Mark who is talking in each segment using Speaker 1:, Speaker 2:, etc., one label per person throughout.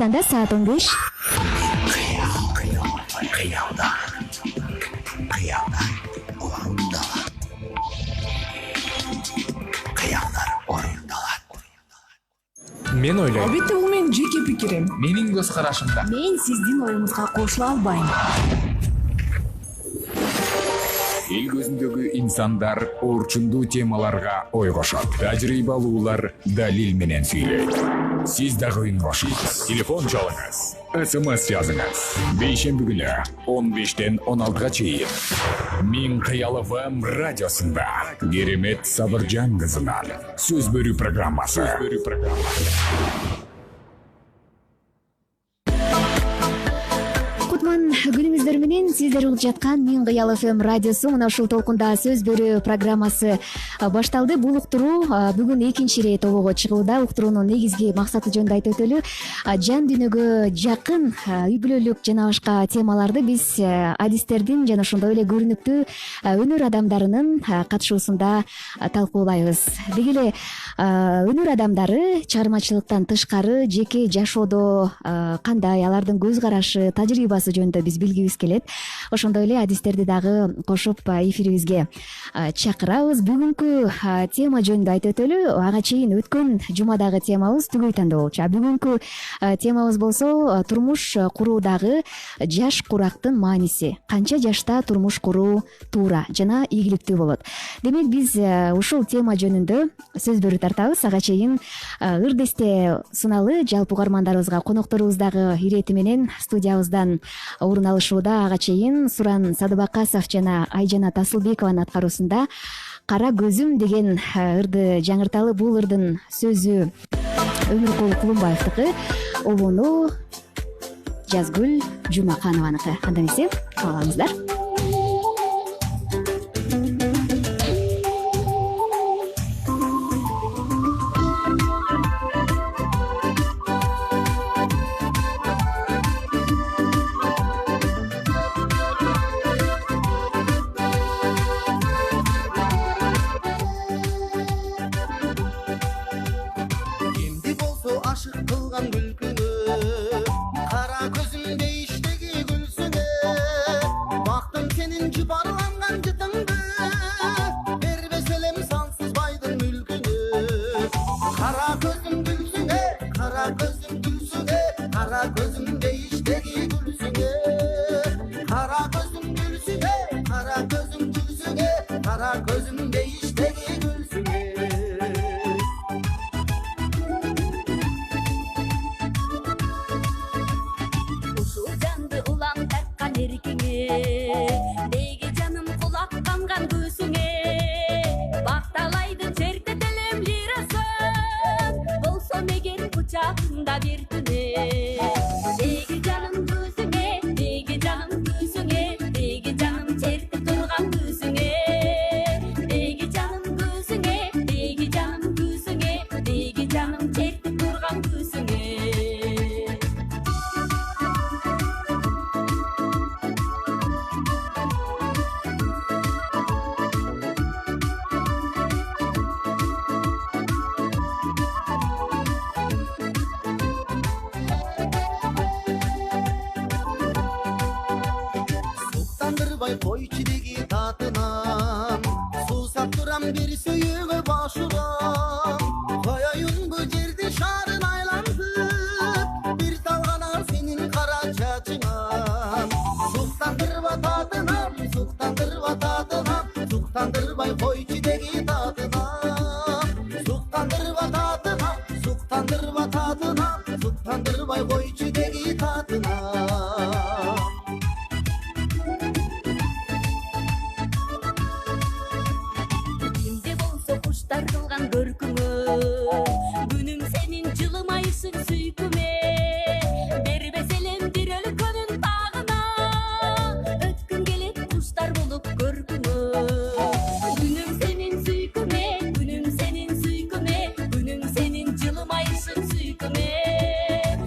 Speaker 1: Кыргызстанда саат 15.
Speaker 2: Мен ойлойм.
Speaker 3: Албетте бул менин жеке пикирим.
Speaker 2: Менин көз карашымда.
Speaker 3: Мен сиздин оюңузга кошула албайм.
Speaker 4: Эл көзүндөгү инсандар орчундуу темаларга ой кошот. Тажрыйбалуулар далил менен сүйлөйт. Сиз дагы үн кошуңуз. Телефон чалыңыз. СМС жазыңыз. Бейшемби күнү 15-тен 16-га чейин. Мен Кыял ФМ радиосунда Керемет Сабыржан кызынан сөз берүү программасы.
Speaker 1: Күнүңүздөр менен сиздер угуп жаткан Мен Кыял ФМ радиосу мына ушул толкунда сөз берүү программасы башталды. Бул уктуруу бүгүн экинчи ирет обого чыгууда. Уктуруунун негизги максаты жөнүндө айтып өтөлү. Жан дүйнөгө жакын үй бүлөлүк жана башка темаларды биз адистердин жана ошондой эле көрүнүктүү өнөр адамдарынын катышуусунда талкуулайбыз. Деги эле өнөр адамдары чыгармачылыктан тышкары жеке жашоодо кандай, алардын көз карашы, тажрыйбасы жөнүндө биз билгибиз келет. Ошондой эле адистерди дагы кошуп эфирибизге чакырабыз. Бүгүнкү тема жөнүндө айтып өтөлү. Ага чейин өткөн жумадагы темабыз түгөй тандоо болчу. Бүгүнкү темабыз болсо турмуш куруудагы жаш курактын мааниси. Канча жашта турмуш куруу туура жана ийгиликтүү болот. Демек биз ушул тема жөнүндө сөз берүү тартабыз. Ага чейин Ырдесте Суналы жалпы угармандарыбызга, конокторубуздагы ирети менен студиябыздан орун алышууда. Ага чейин Суран Садыбакасов жана Айжанат Асылбекованын аткаруусунда Кара көзүм деген ырды жаңырталы. Бул ырдын сөзү Өмүркул Кулумбаевдики, улууну Жазгүл Жумаканованыкы. Анда эмесе алыңыздар.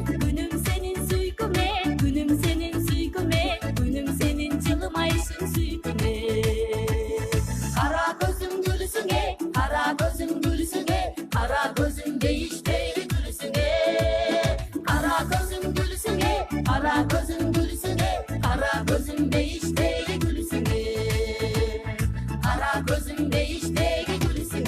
Speaker 5: Günüm
Speaker 2: Kara gözüm gülsün kara gözüm değişteki gülsün kara gözüm değişteki gülsün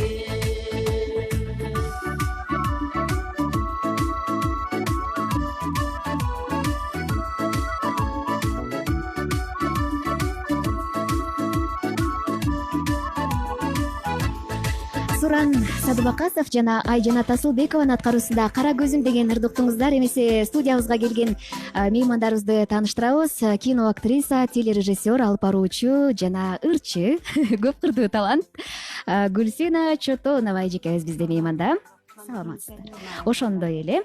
Speaker 1: Суран Садыбакасов жана Айжан Атасылбекованын аткаруусунда Кара көзүм деген ырдыктыңыздар. Эмесе студиябызга келген меймандарыбызды тааныштырабыз. Кино актриса, телережиссер, алып баруучу жана ырчы, көп кырдуу талант Гүлсина Чотонова эжекебиз бизде мейманда. Саламатсыздар. Ошондой эле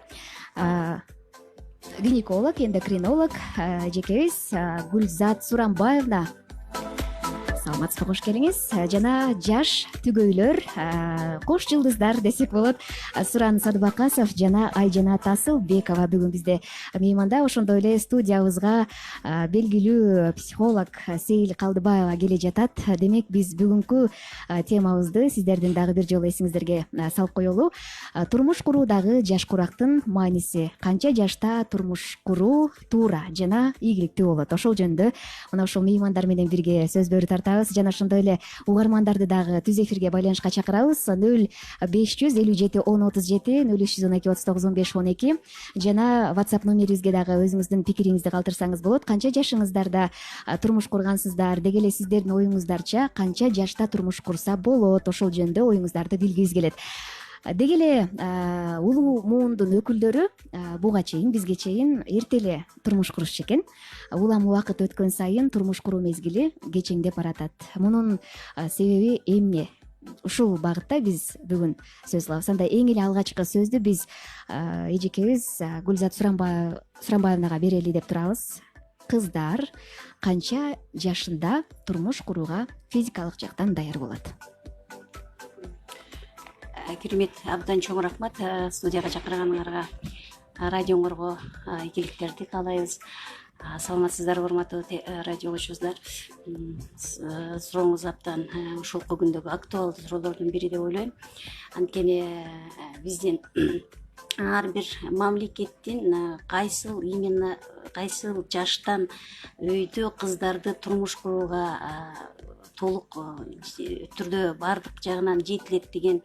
Speaker 1: гинеколог, эндокринолог эжекебиз Гүлзат Суранбаевна. Саламатсызбы, кош келиңиз. Жана жаш түгөйлөр, кош жылдыздар десек болот. Суран Садыбакасов жана Айжан Атасылбекова бүгүн бизде мейманда. Ошондой эле студиябызга белгилүү психолог Сейил Калдыбаева келе жатат. Демек биз бүгүнкү темабызды сиздердин дагы бир жолу эсиңиздерге салып коелу. Турмуш куруудагы жаш курактын мааниси, канча жашта турмуш куруу туура жана ийгиликтүү болот. Ошол жөнүндө мына ушул меймандар менен бирге сөзбөрү тартабыз. Жана ошондой эле угармандарды дагы түз эфирге байланышка чакырабыз. 0557 10 37 0312 39 15 12 жана WhatsApp номерибизге дагы өзүңүздүн пикириңизди калтырсаңыз болот. Канча жашыңыздарда турмуш кургансыздар, деги эле сиздердин оюңуздарча канча жашта турмуш курса болот, ошол жөнүндө оюңуздарды билгибиз келет. Деги эле улуу муундун өкүлдөрү буга чейин, бизге чейин эрте эле турмуш курушчу экен. Улам убакыт өткөн сайын турмуш куруу мезгили кечеңдеп баратат. Мунун себеби эмне? Ушул багытта биз бүгүн сөз кылабыз. Анда эң эле алгачкы сөздү биз эжекебиз Гүлзат Суранбаевнага берели деп турабыз. Кыздар канча жашында турмуш курууга физикалык жактан даяр болот?
Speaker 5: Керемет, абдан чоң рахмат студияга чакырганыңарга, радиоңорго ийгиликтерди каалайбыз. Саламатсыздарбы, урматтуу радио угуучубуздар. Сурооңуз абдан ушул күндөгү актуалдуу суроолордун бири деп ойлойм. Анткени биздин ар бир мамлекеттин кайсыл жаштан өйдө кыздарды турмуш курууга толук түрдө баардык жагынан жетилет деген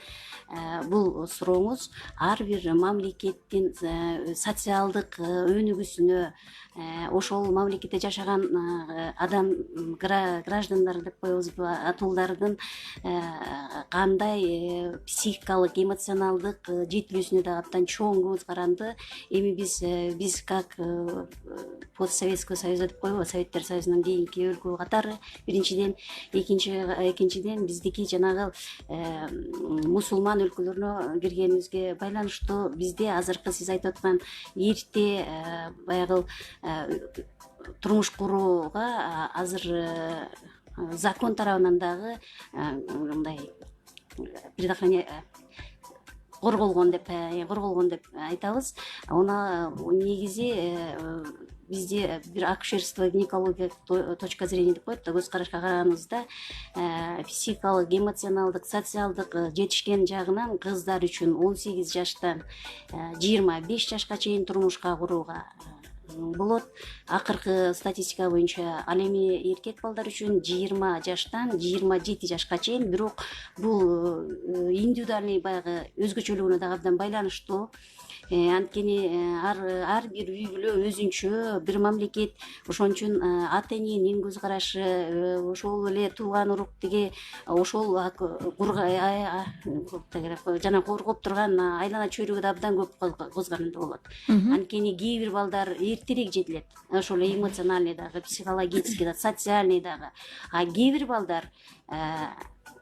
Speaker 5: бул сурооңуз ар бир мамлекеттин социалдык өнүгүүсүнө, ошол мамлекетте жашаган адам граждандар деп коебузбу, атуулдардын кандай психикалык, эмоционалдык жетилүүсүнө да абдан чоң көз каранды. Эми биз как постсоветский союз деп коебу, Советтер Союзунан кийинки өлкө катары биринчиден, экинчиден биздики жанагы мусулман өлкөлөрүнө киргенибизге байланыштуу бизде азыркы сиз айтып аткан эрте баягы турмуш курууга азыр закон тарабынан дагы мындай предохранение корголгон деп айтабыз. Она негизи бизде бир акушерство, гинекология точка зрения деп коет да, көз карашка караганыбызда психикалык, эмоционалдык, социалдык жетишкен жагынан кыздар үчүн 18 жаштан 25 жашка чейин турмушка курууга болот. Акыркы статистика боюнча ал эми эркек балдар үчүн 20 жаштан 27 жашка чейин, бирок бул индивидуальный баягы өзгөчөлүгүнө дагы абдан байланыштуу. Анткени ар бир үй бүлө өзүнчө, бир мамлекет, ошон үчүн ата эненин көз карашы, ошол эле тууган урук тиги ошол жана коргоп турган айлана чөйрөгү да абдан көп көз каранды болот. Анткени кээ бир балдар эртерээк жетилет, ошол эмоциональный дагы, психологический дагы, социальный дагы. А кээ бир балдар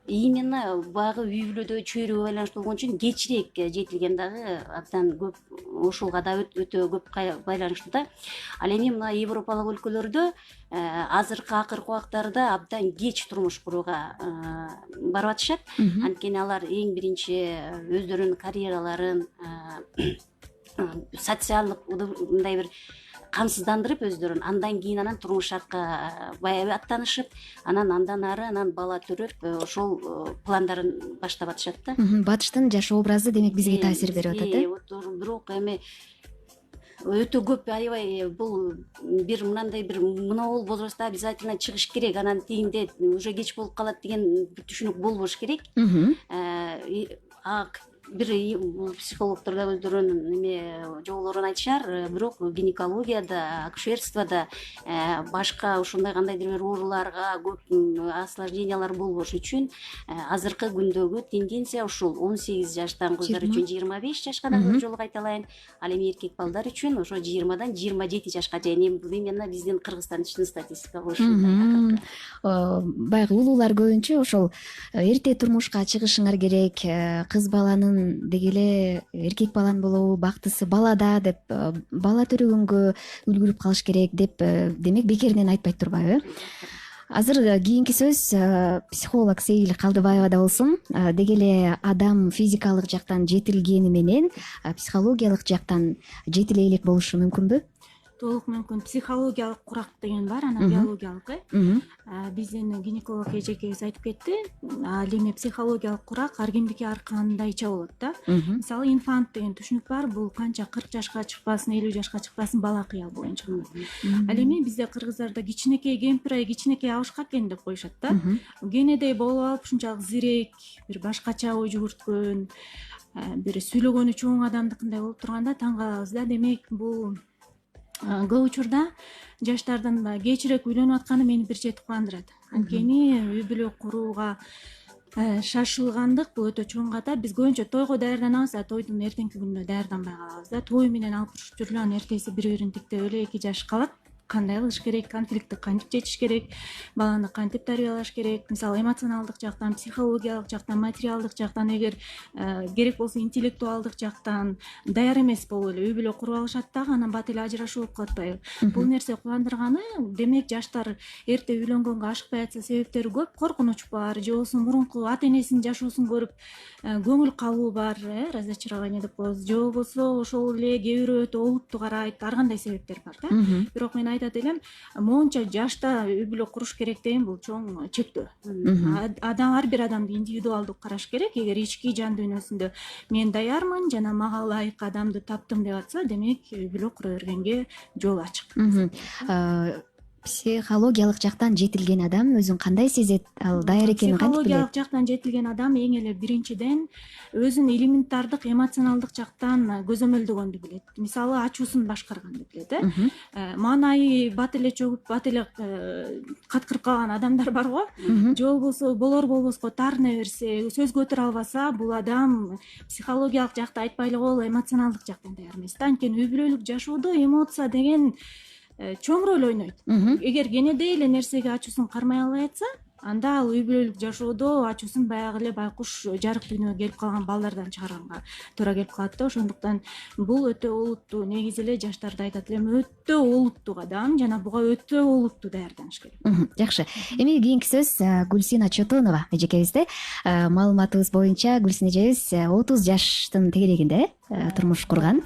Speaker 5: именно багы үй бүлөдө чөйрөгө байланыштуу болгон үчүн кечирээк жетилген дагы абдан көп, ошолго да өтө көп байланыштуу да. Ал эми мына Европалык өлкөлөрдө азыркы акыркы убактарда абдан кеч турмуш курууга барып атышат. Анткени алар эң биринчи өздөрүнүн карьераларын социалдык мындай бир камсыздандырып өздөрүн, андан кийин анан турмуш шартка баягы аттанышып, андан ары бала төрөп, ошол пландарын баштап атышат да.
Speaker 1: Батыштын жаш образы демек бизге таасир берип атат,
Speaker 5: бирок эми өтө көп аябай бул бир мындай бир мынабул возрастта обязательно чыгыш керек, анан тигинде уже кеч болуп калат деген түшүнүк болбош керек. Бир психологдор да өздөрүнүн эме жоболорун айтышар, бирок гинекологияда, акушерствода башка ушундай кандайдыр бир ооруларга көп осложнениялар болбош үчүн азыркы күндөгү тенденция ушул 18 жаштагы кыздар үчүн 25 жашка да бир жолу кайталайын, ал эми эркек балдар үчүн ошо 20дан 27 жашка чейин, именно биздин Кыргызстандын статистикага ушундай.
Speaker 1: Баягы улуулар көбүнчө ошол эрте турмушка чыгышыңар керек, кыз баланын деги эле эркек баланын болобу бактысы балада деп, бала төрөгөнгө үлгүрүп калыш керек деп, демек бекеринен айтпайт турбайбы? Азыр кийинки сөз психолог Сейил Калдыбаевада болсун. Деги эле адам физикалык жактан жетилгени менен психологиялык жактан жетиле элек болушу мүмкүнбү?
Speaker 6: Толук мүмкүн. Психологиялык курак деген бар, анан биологиялык. Биздин гинеколог эжекебиз айтып кетти, ал эми психологиялык курак ар кимдики ар кандайча болот да. Мисалы инфант деген түшүнүк бар, бул канча 40 жашка чыкпасын, 50 жашка чыкпасын бала кыял боюнча. Ал эми бизде кыргыздарда кичинекей кемпир, кичинекей абышка экен деп коюшат да. Кенедей болуп алып ушунчалык зирек, бир башкача ой жүгүрткөн, бир сүйлөгөнү чоң адамдыкындай болуп турганда таң калабыз да. Демек бул көп учурда жаштардын кечирээк үйлөнүп атканы мени бир чети кубандырат. Анткени үй бүлө курууга шашылгандык бул өтө чоң ката. Биз көбүнчө тойго даярданабыз, тойдун эртеңки күнүнө даярданбай калабыз да. Той менен алып урушуп жүрүп анан эртеси бири-бирин тиктеп эле 2 жаш калат. Кандай кылыш керек, конфликтти кантип чечиш керек, баланы кантип тарбиялаш керек. Мисалы эмоционалдык жактан, психологиялык жактан, материалдык жактан, эгер керек болсо интеллектуалдык жактан даяр эмес болуп эле үй бүлө куруп алышат дагы, анан бат эле ажырашуу болуп калат атпайбы? Бул нерсе кубандырганы, демек жаштар эрте үйлөнгөнгө ашыкпай атса себептери көп. Коркунуч бар, же болбосо мурунку ата энесинин жашоосун көрүп көңүл калуу бар, разочарование деп коебуз. Же болбосо ошол эле кээ бирөө өтө олуттуу карайт, ар кандай себептер бар да. Бирок мен айтат элем, монча жашта үй бүлө куруш керек деген бул чоң чектөө. Ар бир адамды индивидуалдуу караш керек. Эгер ички жан дүйнөсүндө мен даярмын жана мага ылайык адамды таптым деп атса, демек үй бүлө кура бергенге жол ачык.
Speaker 1: Психологиялык жактан жетилген адам өзүн кандай сезет? Ал даяр экенин кантип билет?
Speaker 6: Психологиялык жактан жетилген адам эң эле биринчиден өзүн элементардык эмоционалдык жактан көзөмөлдөгөндү билет. Мисалы, ачуусун башкарганды билет. Маанайы бат эле чөгүп, бат эле каткырып калган адамдар бар го. Же болбосо болор болбоско таарына берсе, сөз көтөрө албаса, бул адам психологиялык жакта айтпай эле коелу, эмоционалдык жактан даяр эмес. Анткени үй бүлөлүк жашоодо эмоция деген чоң роль ойнойт. Эгер кенедей эле нерсеге ачуусун кармай албай атса, анда ал үй бүлөлүк жашоодо ачуусун баягы эле байкуш жарык дүйнөгө келип калган балдардан чыгарганга туура келип калат да. Ошондуктан бул өтө олуттуу, негизи эле жаштарды айтат элем, өтө олуттуу кадам жана буга өтө олуттуу даярданыш керек.
Speaker 1: Жакшы. Эми кийинки сөз Гүлсина Чотонова эжекебизде. Маалыматыбыз боюнча Гүлсина эжебиз 30 жаштын тегерегинде турмуш курган,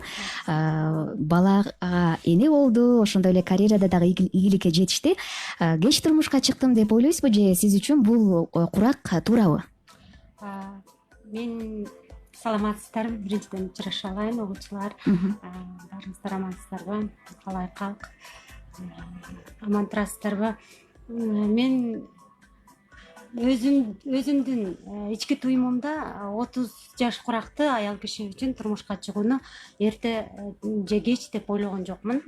Speaker 1: балага эне болду, ошондой эле карьерада дагы ийгиликке жетишти. Кеч турмушка чыктым деп ойлойсузбу же сиз үчүн бул курак туурабы?
Speaker 7: Мен саламатсыздарбы, биринчиден жашалайын угуучулар, баарыңыздар амансыздарбы, калай калк, аман турасыздарбы? Мен өзүмдүн ички туюмумда 30 жаш куракты аял киши үчүн турмушка чыгууну эрте же кеч деп ойлогон жокмун.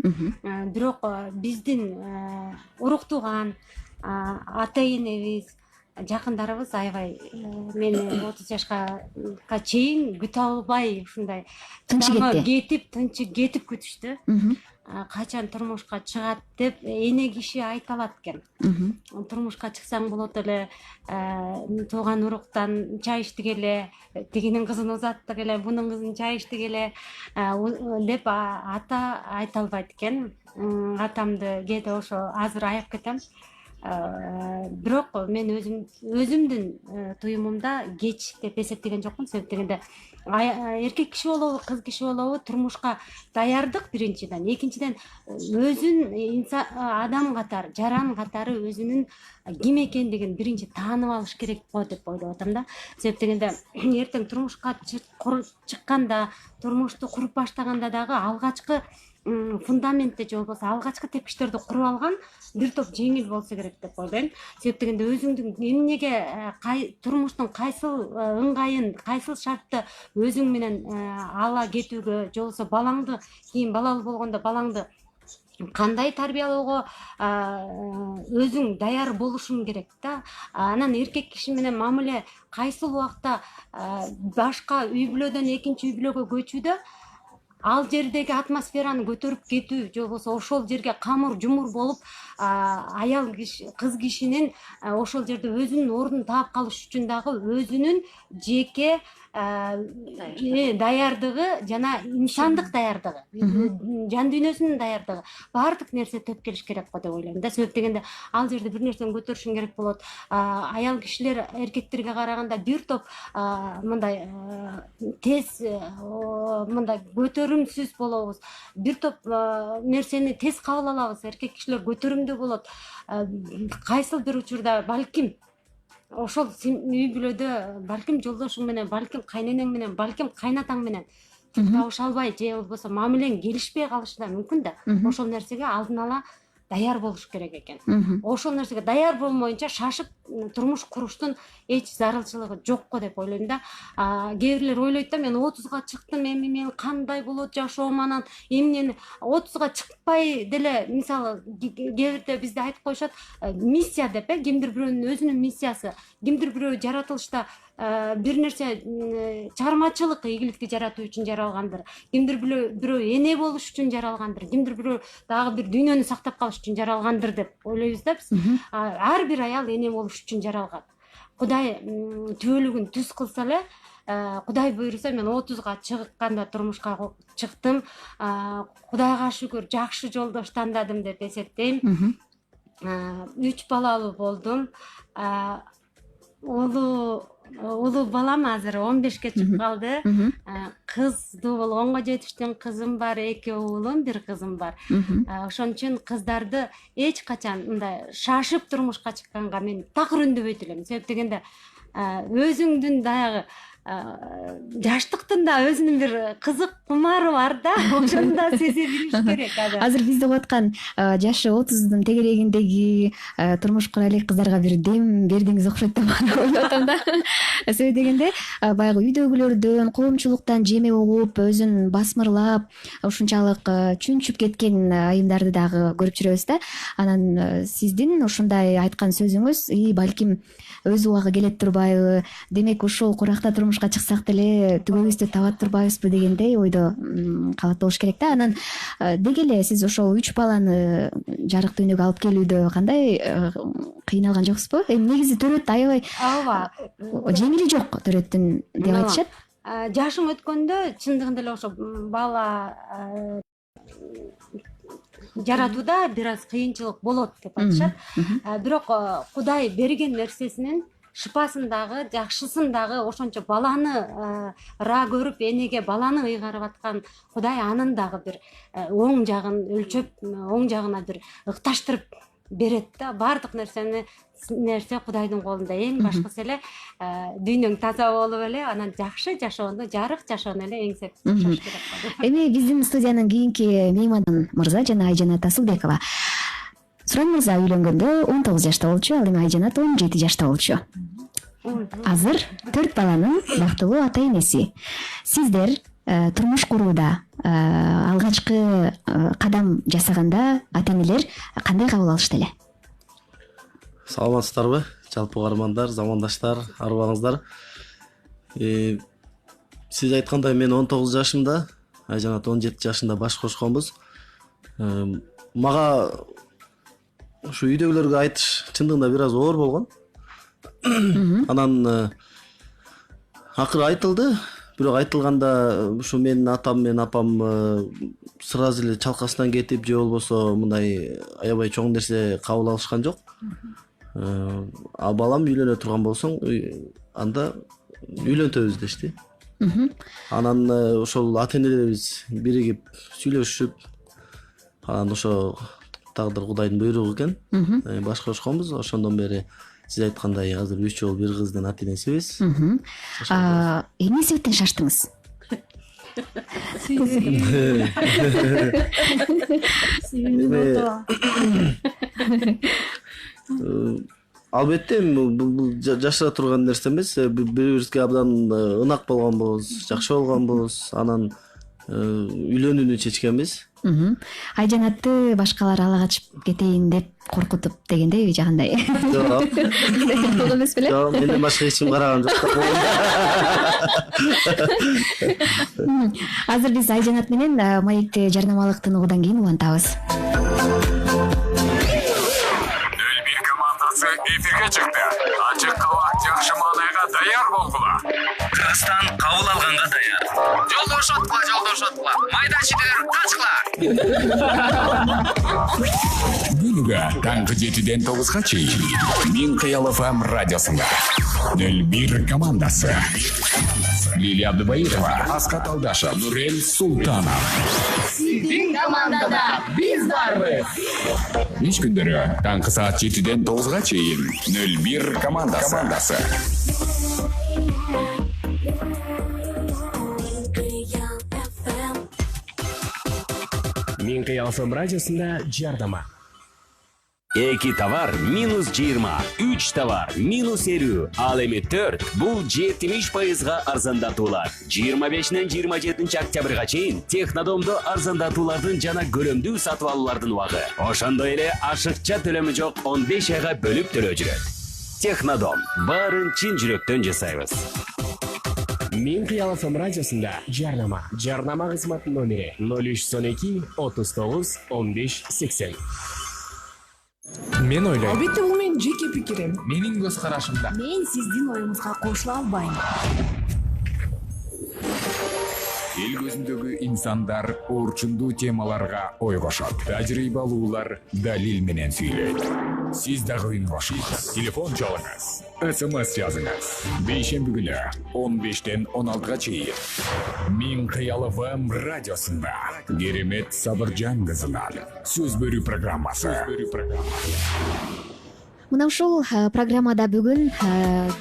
Speaker 7: Бирок биздин уруктуган ата энебиз, жакындарыбыз аябай мени 30 жашка чейин күтө албай ушундай тынчы кетип күтүштү. Качан турмушка чыгат деп эне киши айта алат экен. Турмушка чыксаң болот эле, тууган уруктан чай иштик эле, тигинин кызын узаттык эле, бунун кызын чай иштик эле деп ата айта албайт экен. Атамды кээде ошо азыр аяп кетем. Бирок мен өзүмдүн туюмумда кеч деп эсептеген жокмун. Себеп дегенде эркек киши болобу, кыз киши болобу, турмушка даярдык биринчиден, экинчиден өзүн адам катары, жаран катары өзүнүн ким экендигин биринчи таанып алыш керек деп ойлоп атам да. Себеп дегенде эртең турмушка чыкканда, турмушту куруп баштаганда дагы алгачкы фундаментти же болбосо алгачкы тепкичтерди куруп алган бир топ жеңил болсо керек деп ойлойм. Себеп дегенде өзүңдүн эмнеге турмуштун кайсыл ыңгайын, кайсыл шартты өзүң менен ала кетүүгө же болбосо балаңды кийин балалуу болгондо балаңды кандай тарбиялоого өзүң даяр болушуң керек да. Анан эркек киши менен мамиле кайсыл убакта башка үй бүлөдөн экинчи үй бүлөгө көчүүдө ал жердеги атмосфераны көтөрүп кетүү же болбосо ошол жерге камыр жумур болуп аял киши кыз кишинин ошол жерде өзүнүн ордун таап калыш үчүн дагы өзүнүн жеке даярдыгы жана инсандык даярдыгы, жан дүйнөсүнүн даярдыгы баардык нерсе төп келиш керек го деп ойлойм да. Себеп дегенде ал жерде бир нерсени көтөрүшүң керек болот. Аял кишилер эркектерге караганда бир топ мындай тез мындай көтөрүмсүз болобуз. Бир топ нерсени тез кабыл алабыз. Эркек кишилер көтөрүмдүү болот. Кайсыл бир учурда балким ошол үй бүлөдө балким жолдошуң менен, балким кайненең менен, балким кайнатаң менен тил табыша албай же болбосо мамилең келишпей калышы да мүмкүн да. Ошол нерсеге алдын ала даяр болуш керек экен. Ошол нерсеге даяр болмоюнча шашып турмуш куруштун эч зарылчылыгы жок го деп ойлойм да. Кээ бирлер ойлойт да, мен 30га чыктым, эми мен кандай болот жашоом, анан эмнени 30га чыкпай деле мисалы кээ бирде бизде айтып коюшат миссия деп, кимдир бирөөнүн өзүнүн миссиясы, кимдир бирөө жаратылышта бир нерсе чыгармачылык ийгиликти жаратуу үчүн жаралгандыр, кимдир бирөө эне болуш үчүн жаралгандыр, кимдир бирөө дагы бир дүйнөнү сактап калыш үчүн жаралгандыр деп ойлойбуз да биз. Ар бир аял эне болуш үчүн жаралган. Кудай түбөлүгүн түз кылса эле, Кудай буйруса мен 30га чыкканда турмушка чыктым. Кудайга шүгүр жакшы жолдош тандадым деп эсептейм. 3 балалуу болдум. Улуу балам азыр 15ке чыгып калды. Кыз дубул 10га жетиштен кызым бар, 2 уулум, 1 кызым бар. Ошон үчүн кыздарды эч качан мындай шашып турмушка чыкканга мен такыр үндөбөйт элем. Себеп дегенде өзүңдүн дагы жаштыктын да өзүнүн бир кызык кумары бар да, ошону да сезе билиш керек.
Speaker 1: Азыр бизде болуп аткан жашы 30дун тегерегиндеги турмуш кура элек кыздарга бир дем бердиңиз окшойт деп ойлоп атам да. Себеп дегенде баягы үйдөгүлөрдөн, коомчулуктан жеме угуп, өзүн басмырлап, ушунчалык чүнчүп кеткен айымдарды дагы көрүп жүрөбүз да. Анан сиздин ушундай айткан сөзүңүз балким өз убагы келет турбайбы, демек ушул куракта турмушка чыксак деле түгөбүздү таба турбайбызбы дегендей ойдо калат болуш керек да. Анан деги эле сиз ошол 3 баланы жарык дүйнөгө алып келүүдө кандай кыйналган жоксузбу? Эми негизи төрөт аябай жеңили жок төрөттүн деп айтышат.
Speaker 7: Жашың өткөндө чындыгында эле ошо бала жаратууда бир аз кыйынчылык болот деп айтышат. Бирок Кудай берген нерсесинин шыпасын дагы, жакшысын дагы ошончо баланы көрүп, энеге баланы ыйгарып аткан Кудай анын дагы бир оң жагын өлчөп, оң жагына бир ыкташтырып берет да. Баардык нерсе Кудайдын колунда. Эң башкысы эле дүйнөң таза болуп эле, анан жакшы жашоону, жарык жашоону эле эңсеп жашаш керек.
Speaker 1: Эми биздин студиянын кийинки мейманы мырза жана Айжанат Асылбекова. Суран мырза үйлөнгөндө 19 жашта болчу, ал эми Айжанат 17 жашта болчу. Азыр 4 баланын бактылуу ата энеси. Сиздер турмуш курууда алгачкы кадам жасаганда ата энелер кандай кабыл алышты эле?
Speaker 8: Саламатсыздарбы, жалпы каармандар, замандаштар, арыбаңыздар. Сиз айткандай мен 19 жашымда, Айжанат 17 жашында баш кошконбуз. Мага ушу үйдөгүлөргө айтыш чындыгында бир аз оор болгон. Анан акыры айтылды, бирок айтылганда ушу менин атам менен апам сразу эле чалкасынан кетип же болбосо мындай аябай чоң нерсе кабыл алышкан жок. А балам үйлөнө турган болсоң, анда үйлөнтөбүз дешти. Анан ошол ата энелерибиз биригип сүйлөшүп, анан ошо тагдыр Кудайдын буйругу экен. Баш кошконбуз. Ошондон бери сиз айткандай азыр 3 уул 1 кыздын ата энесибиз.
Speaker 1: Эмне себептен шаштыңыз?
Speaker 8: Албетте бул жашыра турган нерсе эмес. Бири бирибизге абдан ынак болгонбуз, жакшы болгонбуз, анан үйлөнүүнү чечкенбиз.
Speaker 1: Айжанатты башкалар ала качып кетейин деп коркутуп дегендейби же кандай?
Speaker 8: Жок.
Speaker 1: Ал эмес беле?
Speaker 8: Жок, менден башка эч ким караган жок.
Speaker 1: Азыр биз Айжанат менен маекти жарнамалык тыныгуудан кийин улантабыз.
Speaker 4: Эфирге чыкты. Ачык кабак жакшы маанайга даяр болгула.
Speaker 9: Кыргызстан кабыл алганга даяр. Жолдошоткула. Майда-чидер качкыла.
Speaker 4: Күнүгө таңкы 7-ден 9-га чейин Мин Кыял ФМ радиосунда 01 командасы. Лилия Абдыбаирова, Аскат Алдашев, Нурел Султанов.
Speaker 2: Сиздин командада биз барбыз.
Speaker 4: Иш күндөрү таңкы саат 7-ден 9-га чейин 01 командасы.
Speaker 10: Мин Кыял ФМ радиосунда жардама.
Speaker 9: 2 товар минус 20, 3 товар минус 50, ал эми 4 бул 70%га арзандатуулар. 25-нен 27 октябрга чейин Технодомдо арзандатуулардын жана көлөмдүү сатып алуулардын убагы. Ошондой эле ашыкча төлөмү жок 15 айга бөлүп төлөө жүрөт. Технодом баарын чын жүрөктөн жасайбыз.
Speaker 10: Мин Кыял ФМ радиосунда жарнама. Жарнама кызматынын номери 0312 39 15 80.
Speaker 4: Мен ойлойм.
Speaker 3: Албетте бул менин жеке пикирим.
Speaker 4: Менин көз карашымда.
Speaker 3: Мен сиздин оюңузга кошула албайм.
Speaker 4: Эл көзүндөгү инсандар орчундуу темаларга ой кошот. Тажрыйбалуулар далил менен сүйлөйт. Сиз дагы үн кошуңуз. Телефон чалыңыз. СМС жазыңыз. Бейшемби күнү 15-тен 16-га чейин Мин Кыял ФМ радиосунда Керемет Сабыржан кызынан сөз берүү программасы.
Speaker 1: Мына ушул программада бүгүн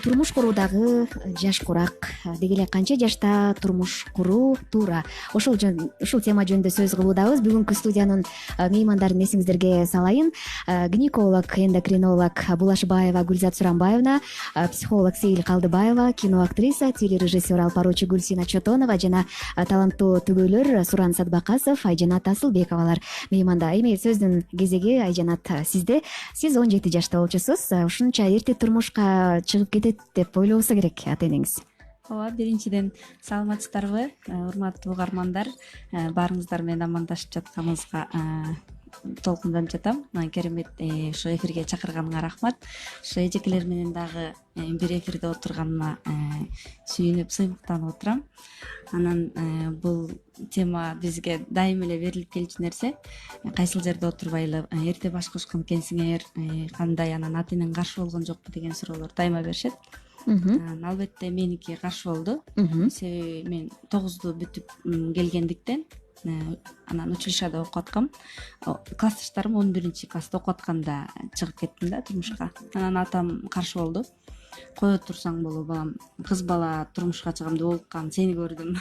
Speaker 1: турмуш куруудагы жаш курак деги эле канча жашта турмуш куруу туура ушул тема жөнүндө сөз кылуудабыз. Бүгүнкү студиянын меймандарын эсиңиздерге салайын. Гинеколог, эндокринолог Булашбаева Гүлзат Сурамбаевна, психолог Сейил Калдыбаева, киноактриса, телережиссер Алпаручу Гүлсина Чотонова жана таланттуу түгөйлөр Суран Садбакасов, Айжанат Асылбековалар мейманда. Эми сөздүн кезеги Айжанат сизде. Сиз 17 жашта болчусуз. Ушунча эрте турмушка чыгып кетет деп ойлобосо керек ата энеңиз.
Speaker 11: Ооба, биринчиден саламатсыздарбы, урматтуу угармандар. Баарыңыздар менен амандашып жатканыбызга толкунданып жатам. Керемет ушу эфирге чакырганыңа рахмат. Ушу эжекелер менен дагы бир эфирде отурганыма сүйүнүп, сыймыктанып отурам. Анан бул тема бизге дайым эле берилип келчү нерсе. Кайсыл жерде отурбай эле эрте баш кошкон экенсиңер, кандай анан ата энең каршы болгон жокпу деген суроолор дайыма беришет. Албетте меники каршы болду. Себеби мен 9-ду бүтүп келгендиктен анан училищада окуп аткам. Классташтарым 11-класста окуп атканда чыгып кеттим да турмушка. Анан атам каршы болду. Кое турсаң болобу балам, кыз бала турмушка чыгам деп болкан, сени көрдүм.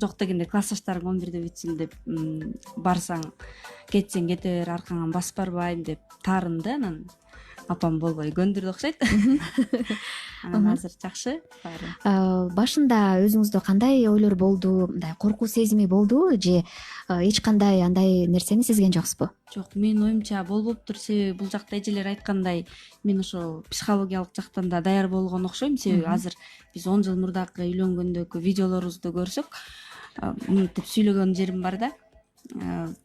Speaker 11: Жок дегенде классташтарың 11-де бүтсүн деп барсаң, кетсең кете бер, аркаңан басып барбайм деп таарынды. Анан апам болбой көндүрдү окшойт. Анан азыр жакшы баары.
Speaker 1: Башында өзүңүздө кандай ойлор болду? Мындай коркуу сезими болду же эч кандай андай нерсени сезген жоксузбу?
Speaker 11: Жок, менин оюмча болбоптур. Себеби бул жакта эжелер айткандай, мен ошо психологиялык жактан да даяр болгон окшойм. Себеби азыр биз 10 жыл мурдакы үйлөнгөндөгү видеолорубузду көрсөк, мынтип сүйлөгөн жерим бар да.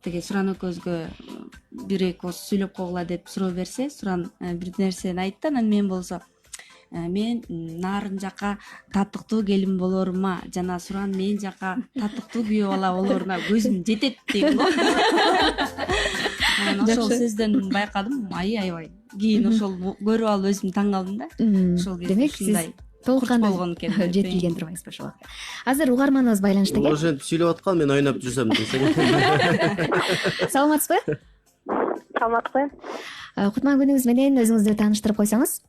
Speaker 11: Теге Суран экөөбүзгө бир-эки ооз сүйлөп койгула деп суроо берсе, Суран бир нерсени айтты. Анан мен болсо мен нарын жака татыктуу келин болорума жана Суран мен жака татыктуу күйөө бала болоруна көзүм жетет дейм го. Анан ошол сөздөн байкадым, аябай. Кийин ошол көрүп алып өзүм таң калдым да. Ошол
Speaker 1: демек сиз толкун болгон экен, жетилген турбайсызбы ошого. Азыр угарманыбыз байланышта экен.
Speaker 8: Ошентип сүйлөп аткан, мен ойноп жүрсөм десең.
Speaker 1: Саламатсызбы?
Speaker 12: Саламатсызбы.
Speaker 1: Кутман күнүңүз менен өзүңүздү тааныштырып койсоңуз.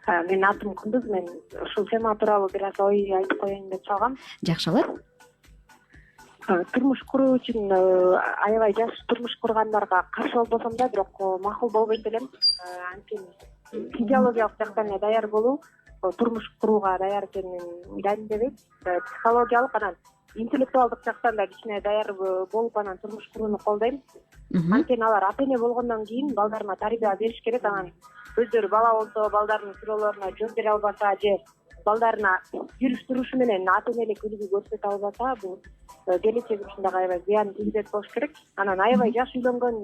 Speaker 12: Менин атым Кундуз, мен ушул тема тууралуу бир аз ой айтып коеюн деп чалгам.
Speaker 1: Жакшы болот.
Speaker 12: Турмуш куруу үчүн аябай жаш турмуш кургандарга каршы болбосом да, бирок макул болбойт элем. Анткени физиологиялык жактан эле даяр болуу турмуш курууга даяр экенин далилдебейт. Психологиялык анан интеллектуалдык жактан да кичине даяр болуп анан турмуш курууну колдойм. Анткени алар ата эне болгондон кийин балдарына тарбия бериш керек. Анан өздөрү бала болсо балдарынын суроолоруна жооп бере албаса же балдарына жүрүш турушу менен ата энелик үлгү көрсөтө албаса, бул келечеги үчүн дагы аябай зыян тийгизет болуш керек. Анан аябай жаш үйлөнгөн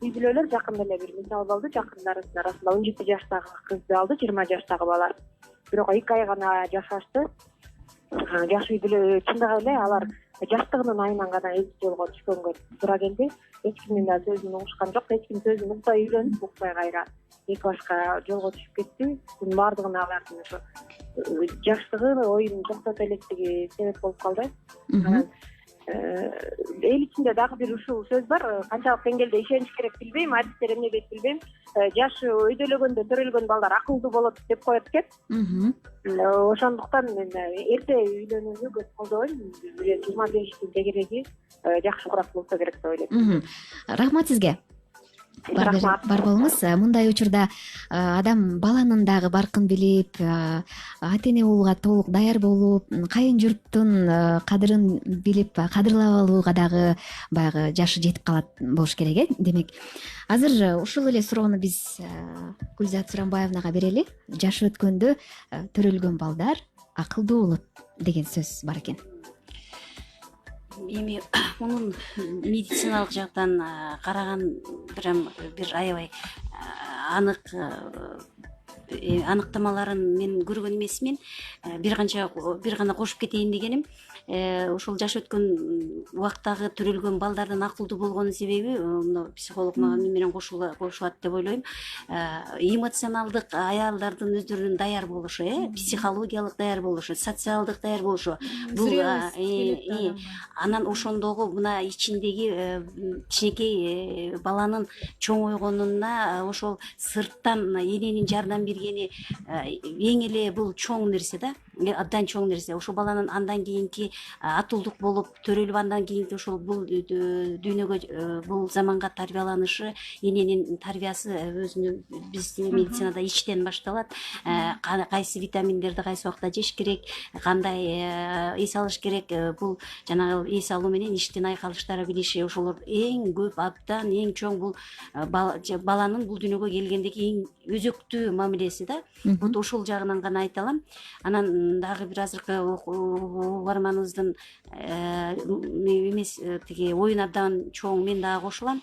Speaker 12: үй бүлөлөр жакында эле бир мисал болду. Жакындардын арасында 17 жаштагы кызды алды, 20 жаштагы бала. Бирок 2 ай гана жашашты. Жаш үй бүлө чындыгы эле алар жаштыгынын айынан гана эки жолго түшкөнгө туура келди. Эч кимдин да сөзүн угушкан жок, эч ким сөзүн укпай үйлөнүп, укпай кайра эки башка жолго түшүп кетти. Бунун баардыгына алардын ошо жаштыгы, оюн токтото электиги себеп болуп калды. Анан эл ичинде дагы бир ушул сөз бар, канчалык деңгээлде ишениш керек билбейм, адистер эмне дейт билбейм. Жаш өйдөлөгөндө төрөлгөн балдар акылдуу болот деп коет экен. Ошондуктан мен эрте үйлөнүүнү көп колдобойм. 25 дегереги жакшы курак болсо керек деп ойлойм.
Speaker 1: Рахмат сизге. Бар болуңуз. Мындай учурда адам баланын дагы баркын билип, ата эне болууга толук даяр болуп, кайын журттун кадырын билип, кадырлап алууга дагы баягы жашы жетип калат болуш керек, Демек, азыр ушул эле суроону биз Гүлзат Сурамбаевнага берели. Жашы өткөндө төрөлгөн балдар акылдуу болот деген сөз бар экен.
Speaker 5: Эми мунун медициналык жактан караган бир аябай анык аныктамаларын мен көргөн эмесмин. Бир гана кошуп кетейин дегеним, ошол жаш өткөн убактагы төрөлгөн балдардын акылдуу болгонун себеби психолог мага менен кошулат деп ойлойм. Эмоционалдык аялдардын өздөрүнүн даяр болушу, психологиялык даяр болушу, социалдык даяр болушу. Бул анан ошондогу мына ичиндеги кичинекей баланын чоңойгонуна ошол сырттан эненин жардам бергени эң эле бул чоң нерсе да, абдан чоң нерсе. Ошол баланын андан кийинки атуулдук болуп төрөлүп андан кийинки ошол бул дүйнөгө бул заманга тарбияланышы, эненин тарбиясы өзүнүн бизде медицинада ичтен башталат. Кайсы витаминдерди кайсы убакта жеш керек, кандай эс алыш керек, бул жанагы эс алуу менен иштин айкалыштары билиши, ошолор эң көп, абдан эң чоң бул баланын бул дүйнөгө келгендеги эң өзөктүү мамилеси да. Вот ошол жагынан гана айта алам. Анан дагы бир азыркы угарманыбыздын эмес тиги оюн абдан чоң, мен дагы кошулам.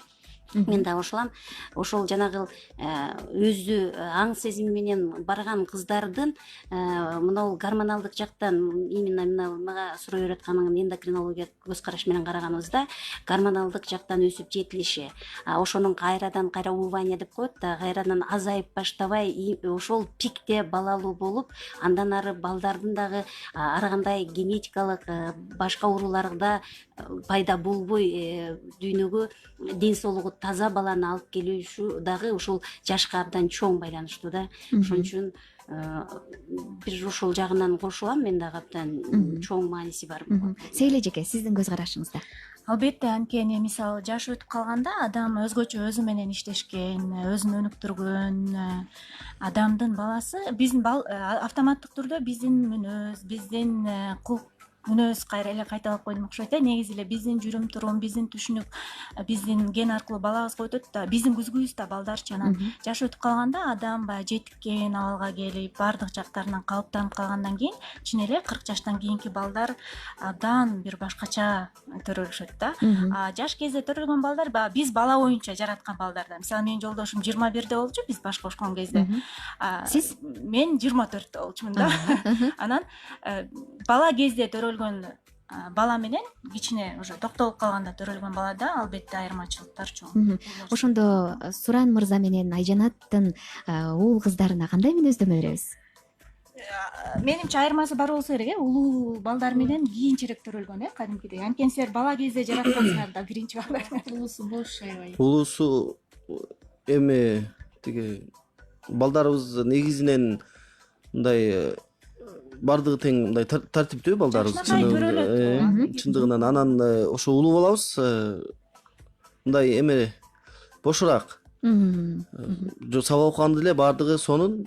Speaker 5: Ошол жанагы өзү аң сезими менен барган кыздардын мына гормоналдык жактан, именно мага суроо бератканын эндокринология көз караш менен караганыбызда гормоналдык жактан өсүп жетилиши, ошонун кайрадан убывание деп коет да, кайрадан азайып баштабай ошол пикте балалуу болуп, андан ары балдардын дагы ар кандай генетикалык башка ооруларда пайда болбой дүйнөгө ден соолугу таза баланы алып келүүшү дагы ушул жашка абдан чоң байланыштуу да. Ошон үчүн бир ошол жагынан кошулам, мен дагы абдан чоң мааниси бар.
Speaker 1: Сейле эжеке, сиздин көз карашыңызда?
Speaker 6: Албетте, анткени мисалы жаш өтүп калганда адам өзгөчө өзү менен иштешкен, өзүн өнүктүргөн адамдын баласы биздин автоматтык түрдө биздин мүнөз, биздин мүнөз кайра эле кайталап койдум окшойт. Негизи эле биздин жүрүм турум, биздин түшүнүк биздин ген аркылуу балабызга өтөт да, биздин күзгүбүз да балдарчы. Анан жаш өтүп калганда адам баягы жетиккен абалга келип, баардык жактарынан калыптанып калгандан кийин чын эле 40 жаштан кийинки балдар абдан бир башкача төрөлүшөт да. Жаш кезде төрөлгөн балдар биз бала боюнча жараткан балдардан. Мисалы менин жолдошум 21-де болчу, биз баш кошкон кезде.
Speaker 1: Сиз?
Speaker 6: Мен 24-те болчумун да. Анан бала кезде төрөлгөн бала менен кичине уже токтолуп калганда төрөлгөн балада албетте айырмачылыктар чоң.
Speaker 1: Ошондо Суран мырза менен Айжанаттын уул кыздарына кандай мүнөздөмө беребиз?
Speaker 6: Менимче айырмасы бар болсо керек, улуу балдар менен кийинчерээк төрөлгөн, кадимкидей. Анткени силер бала кезде жараткансыңар да биринчи балдар. Улуусу бош аябай.
Speaker 8: Улуусу эми тиги балдарыбыз негизинен мындай бардыгы тең мындай тартиптүү балдарыбыз чындыгынан. Анан ошо улуу балабыз мындай эме бошураак. Сабак окуганда эле бардыгы сонун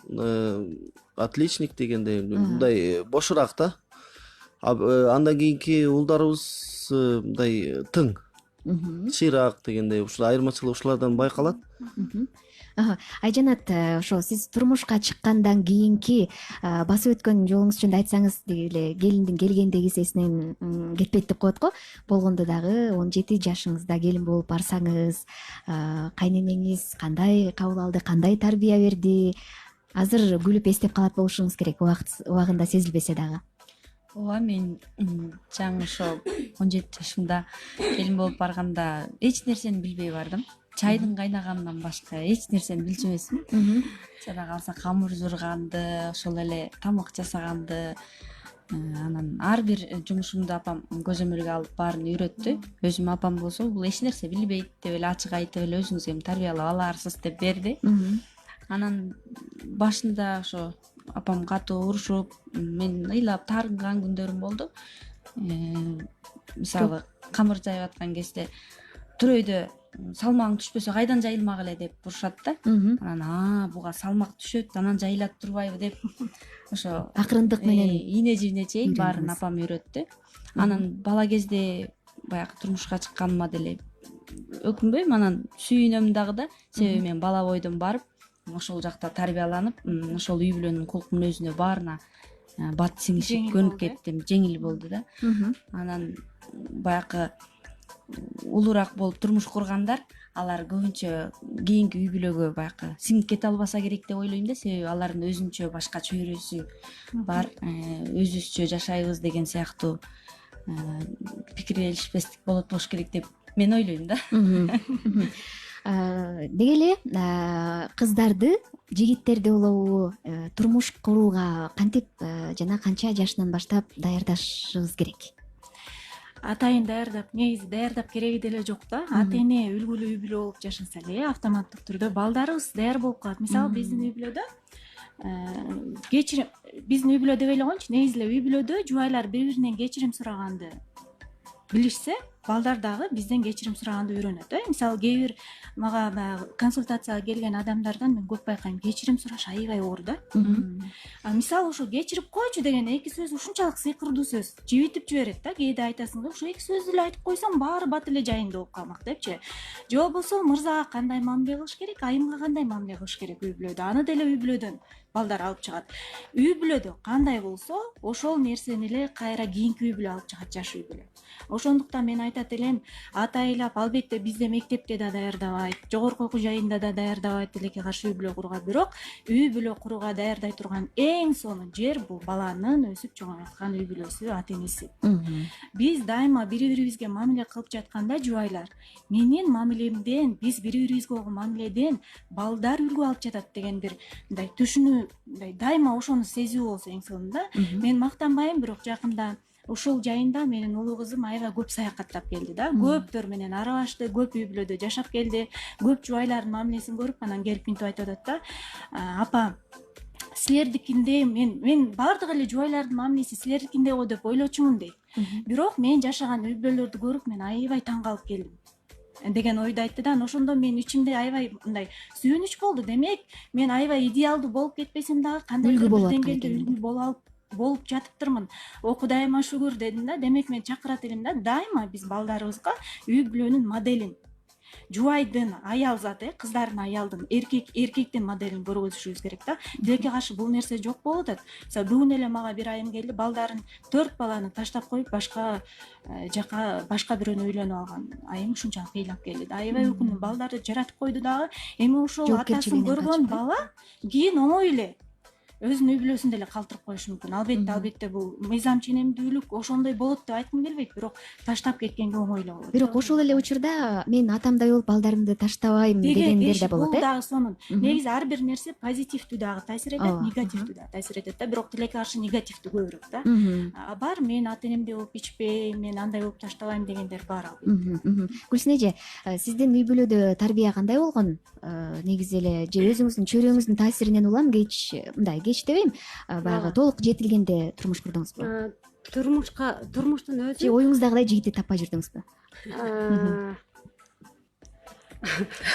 Speaker 8: отличник дегендей мындай бошураак да. Андан кийинки уулдарыбыз мындай тың, чыйраак дегендей ушул айырмачылык ушулардан байкалат.
Speaker 1: Айжанат, ошо сиз турмушка чыккандан кийинки басып өткөн жолуңуз жөнүндө айтсаңыз, эле келиндин келгендеги эсинен кетпейт деп коет го. Болгондо дагы 17 жашыңызда келин болуп барсаңыз, кайненеңиз кандай кабыл алды, кандай тарбия берди? Азыр күлүп эстеп калат болушуңуз керек, убагында сезилбесе дагы.
Speaker 11: Ооба, мен жаңы ошо 17 жашымда келин болуп барганда эч нерсени билбей бардым. Чайдын кайнаганынан башка эч нерсени билчү эмесмин. Жада калса камыр журганды, ошол эле тамак жасаганды, анан ар бир жумушумду апам көзөмөлгө алып баарын үйрөттү. Өзүм апам болсо бул эч нерсе билбейт деп эле ачык айтып эле өзүңүз эми тарбиялап аларсыз деп берди. Анан башында ошо апам катуу урушуп, мен ыйлап таарынган күндөрүм болду. Мисалы, камыр жайып аткан кезде төрөйдө салмагың түшпөсө кайдан жайылмак эле деп урушат да. Анан буга салмак түшөт, анан жайылат турбайбы деп ошо
Speaker 1: акырындык менен
Speaker 11: ийне жибине чейин баарын апам үйрөттү. Анан бала кезде баягы турмушка чыкканыма деле өкүнбөйм, анан сүйүнөм дагы да. Себеби мен бала бойдон барып, ошол жакта тарбияланып, ошол үй бүлөнүн кулкун өзүнө баарына бат сиңишип көнүп кеттим, жеңил болду да. Анан баягы улуураак болуп турмуш кургандар, алар көбүнчө кийинки үй бүлөгө баягы сиңип кете албаса керек деп ойлойм да. Себеби алардын өзүнчө башка чөйрөсү бар, өзүбүзчө жашайбыз деген сыяктуу пикирлешпестик болот болуш керек деп мен ойлойм да.
Speaker 1: Деги эле кыздарды, жигиттерди болобу турмуш курууга кантип жана канча жашынан баштап даярдашыбыз керек?
Speaker 6: Атайын даярдап, негизи даярдап кереги деле жок да. Ата эне үлгүлүү үй бүлө болуп жашаса эле автоматтык түрдө балдарыбыз даяр болуп калат. Мисалы, биздин үй бүлөдө кечирим, биздин үй бүлө деп эле коеюнчу, негизи эле үй бүлөдө жубайлар бири-биринен кечирим сураганды билишсе, балдар дагы бизден кечирим сураганды үйрөнөт. Мисалы, кээ бир мага баягы консультацияга келген адамдардан мен көп байкайм, кечирим сураш аябай оор да. Мисалы, ошо кечирип койчу деген эки сөз ушунчалык сыйкырдуу сөз жибитип жиберет да. Кээде айтасың, ошо эки сөздү эле айтып койсоң, баары бат эле жайында болуп калмак депчи. Же болбосо мырзага кандай мамиле кылыш керек, айымга кандай мамиле кылыш керек үй бүлөдө. Аны деле үй бүлөдөн балдар алып чыгат. Үй бүлөдө кандай болсо, ошол нерсени эле кайра кийинки үй бүлө алып чыгат, жаш үй бүлө. Ошондуктан мен айтат элем, атайлап албетте бизде мектепте да даярдабайт, жогорку окуу жайында да даярдабайт тилекке каршы үй бүлө курууга. Бирок үй бүлө курууга даярдай турган эң сонун жер бул баланын өсүп чоңоюткан үй бүлөсү, ата энеси. Биз дайыма бири-бирибизге мамиле кылып жатканда жубайлар, менин мамилемден, биз бири-бирибизге болгон мамиледен балдар үлгү алып жатат деген бир мындай түшүнүү, мындай дайыма ошону сезүү болсо эң сонун да. Мен мактанбайм, бирок жакында ушул жайында менин улуу кызым аябай көп саякаттап келди да. Көптөр менен аралашты, көп үй бүлөдө жашап келди. Көп жубайлардын мамилесин көрүп, анан келип минтип айтып атат да. Апа, силердикиндей мен баардык эле жубайлардын мамилеси силердикиндей го деп ойлочумун дейт. Бирок мен жашаган үй бүлөлөрдү көрүп мен аябай таң калып келдим деген ойду айтты да. Ошондо мен ичимде аябай мындай сүйүнүч болду. Демек, мен аябай идеалдуу болуп кетпесем дагы кандайдыр бир деңгээлде үлгү болуп жатыптырмын. О Кудайыма шүгүр дедим да. Демек, мен чакырат элем да, дайыма биз балдарыбызга үй бүлөнүн моделин, жубайдын, аял заты, кыздардын, аялдын, эркектин моделин көргөзүшүбүз керек да. Тилекке каршы бул нерсе жок болуп атат. Мисалы, бүгүн эле мага бир айым келди, балдарын 4 баланы таштап коюп башка жака башка бирөөнү үйлөнүп алган айым ушунчалык ыйлап келди да. Аябай өкүндүм, балдарды жаратып койду дагы. Эми ошол атасын көргөн бала кийин оңой эле өзүнүн үй бүлөсүн деле калтырып коюшу мүмкүн. Албетте бул мыйзам ченемдүүлүк ошондой болот деп айткым келбейт, бирок таштап кеткенге оңой эле болот.
Speaker 1: Бирок ошол эле учурда мен атамдай болуп балдарымды таштабайм дегендер да болот.
Speaker 6: Бул дагы сонун. Негизи ар бир нерсе позитивдүү дагы таасир этет, негативдүү дагы таасир этет да. Бирок тилекке каршы негативдүү көбүрөөк да. Бар, мен ата энемдей болуп ичпейм, мен андай болуп таштабайм дегендер бар албетте.
Speaker 1: Гүлсүн эже, сиздин үй бүлөдө тарбия кандай болгон? Негизи эле же өзүңүздүн чөйрөңүздүн таасиринен улам, кеч кеч дебейм, баягы толук жетилгенде турмуш курдуңузбу?
Speaker 7: Турмуштун
Speaker 1: Же
Speaker 7: өзү
Speaker 1: оюңуздагыдай жигитти таппай жүрдүңүзбү?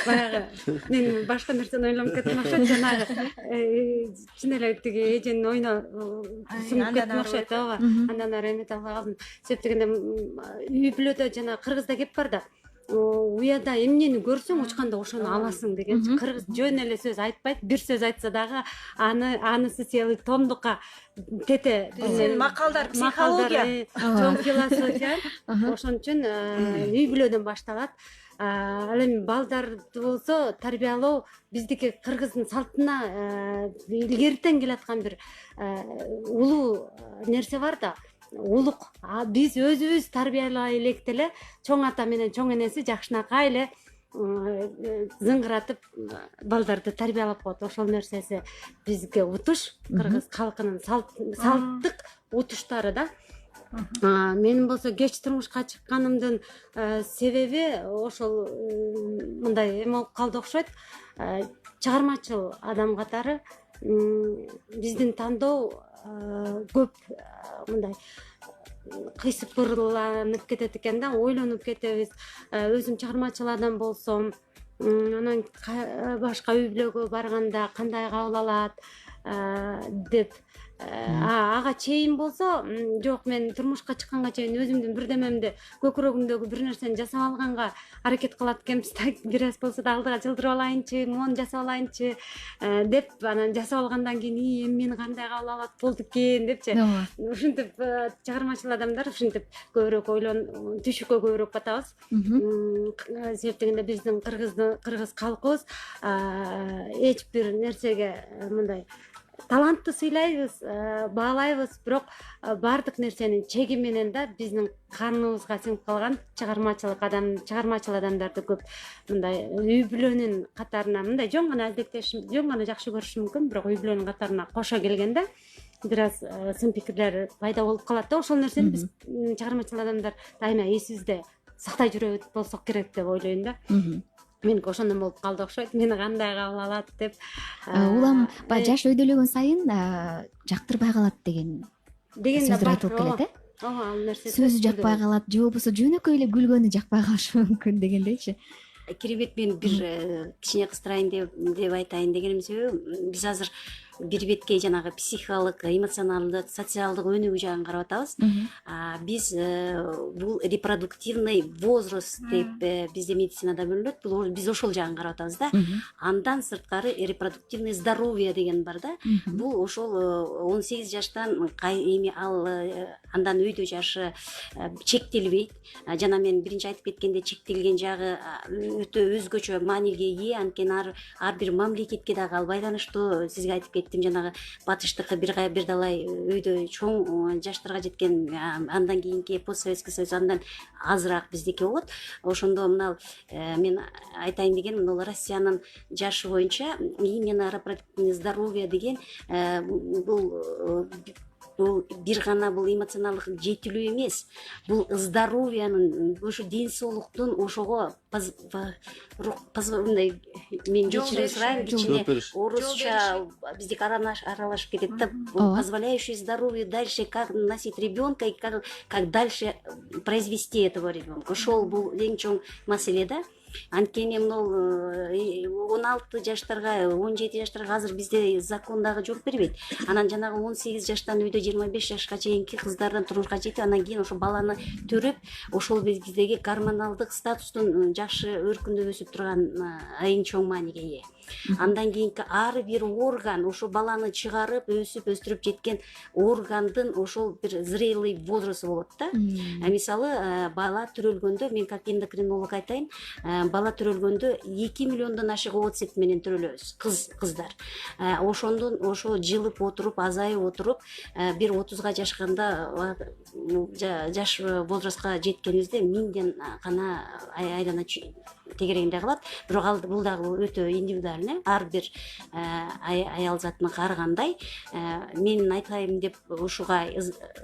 Speaker 7: баягы мен башка нерсени ойлонуп кеттим окшойт, жанагы чын эле тиги эженин оюна сунуп кеттим окшойт. ооба, андан ары эметип албай калдым. Себеп дегенде үй бүлөдө жана кыргызда кеп бар да, уяда эмнени көрсөң учканда ошону аласың дегенчи. Кыргыз жөн эле сөз айтпайт, бир сөз айтса дагы анысы целый томдукка тете
Speaker 6: макалдар, психология,
Speaker 7: чоң философия. Ошон үчүн үй бүлөдөн башталат. Ал эми балдарды болсо тарбиялоо биздики кыргыздын салтына илгертен келаткан бир улуу нерсе бар да, улук. Биз өзүбүз тарбиялай электе эле чоң ата менен чоң энеси жакшынакай эле зыңгыратып балдарды тарбиялап коет. Ошол нерсеси бизге утуш, кыргыз калкынын салттык утуштары да. Менин болсо кеч турмушка чыкканымдын себеби ошол мындай эме болуп калды окшойт. Чыгармачыл адам катары биздин тандоо көп мындай кыйсыпырланып кетет экен да, ойлонуп кетебиз. Өзүм чыгармачыл адам болсом, анан башка үй бүлөгө барганда кандай кабыл алат деп ага чейин болсо, жок, мен турмушка чыкканга чейин өзүмдүн бирдемемди, көкүрөгүмдөгү бир нерсени жасап алганга аракет кылат экенбиз да, бир аз болсо да алдыга жылдырып алайынчы, мону жасап алайынчы деп, анан жасап алгандан кийин эми мени кандай кабыл алат болду экен депчи. Ушинтип чыгармачыл адамдар ушинтип көбүрөөк түшүккө көбүрөөк батабыз. Себеп дегенде биздин кыргыз калкыбыз эч бир нерсеге мындай талантты сыйлайбыз, баалайбыз, бирок баардык нерсенин чеги менен да биздин каныбызга сиңип калган чыгармачыл адамдарды көп мындай үй бүлөнүн катарына мындай жөн гана алектешим, жөн гана жакшы көрүшүм мүмкүн, бирок үй бүлөнүн катарына кошо келгенде бир аз сын пикирлер пайда болуп калат да. Ошол нерсени биз чыгармачыл адамдар дайыма эсибизде сактай жүрө болсок керек деп ойлойм да. Меники ошондон болуп калды окшойт, мени кандай кабыл алат деп.
Speaker 1: Улам баягы жаш өйдөлөгөн сайын жактырбай калат деген сөздөр айтылып келет, э?
Speaker 7: Ооба, ал нерсе
Speaker 1: сөзү жакпай калат, же болбосо жөнөкөй эле күлгөнү жакпай калышы мүмкүн дегендейчи.
Speaker 5: Керемет, мен бир кичине кыстырайын деп айтайын дегеним себеби, биз азыр бир бетке жанагы психикалык, эмоционалдык, социалдык өнүгүү жагын карап атабыз. Биз бул репродуктивный возраст деп бизде медицинада бөлүнөт. Биз ошол жагын карап атабыз да. Андан сырткары репродуктивный здоровье деген бар да. Бул ошол 18 жаштан эми ал андан өйдө жашы чектелбейт. Жана мен биринчи айтып кеткенде чектелген жагы өтө өзгөчө мааниге ээ. Анткени ар бир мамлекетке дагы ал байланыштуу. Сизге айтып кеттим, жанагы батыштыкы бир далай өйдө чоң жаштарга жеткен, андан кийинки постсоветский союз андан азыраак биздики болот. Ошондо мына мен айтайын дегеним, бул Россиянын жашы боюнча именно репродуктивный здоровье деген бул бир гана бул эмоционалдык жетилүү эмес, бул здоровьянын, ошо ден соолуктун ошого мындай, мен кечирим сурайм, кичине орусча биздики аралашып кетет да, позволяющий здоровью дальше как носить ребенка и как дальше произвести этого ребенка. Ошол бул эң чоң маселе да. Анткени могу 16 жаштарга, 17 жаштарга азыр бизде закон дагы жол бербейт. Анан жанагы 18 жаштан үйдө 25 жашка чейинки кыздардан турмушка жетип, анан кийин ошо баланы төрөп, ошол биздеги гормоналдык статустун жакшы өркүндөп өсүп турган эң чоң мааниге ээ. Андан кийинки ар бир орган, ошо баланы чыгарып, өсүп, өстүрүп жеткен органдын ошол бир зрелый возрасты болот да. Мисалы, бала төрөлгөндө, мен как эндокринолог айтайын, бала төрөлгөндө 2 миллиондон ашык оотсеп менен төрөлөбүз, кыздар. Ошондон ошо жылып отуруп, азайып отуруп, бир 30га жашканда, жаш возрастка жеткенибизде 1000ден гана айлана тегерегиндей кылат. Бирок бул дагы өтө индивидуальный, ар бир аял затына карагандай. Мен айтайын деп ушуга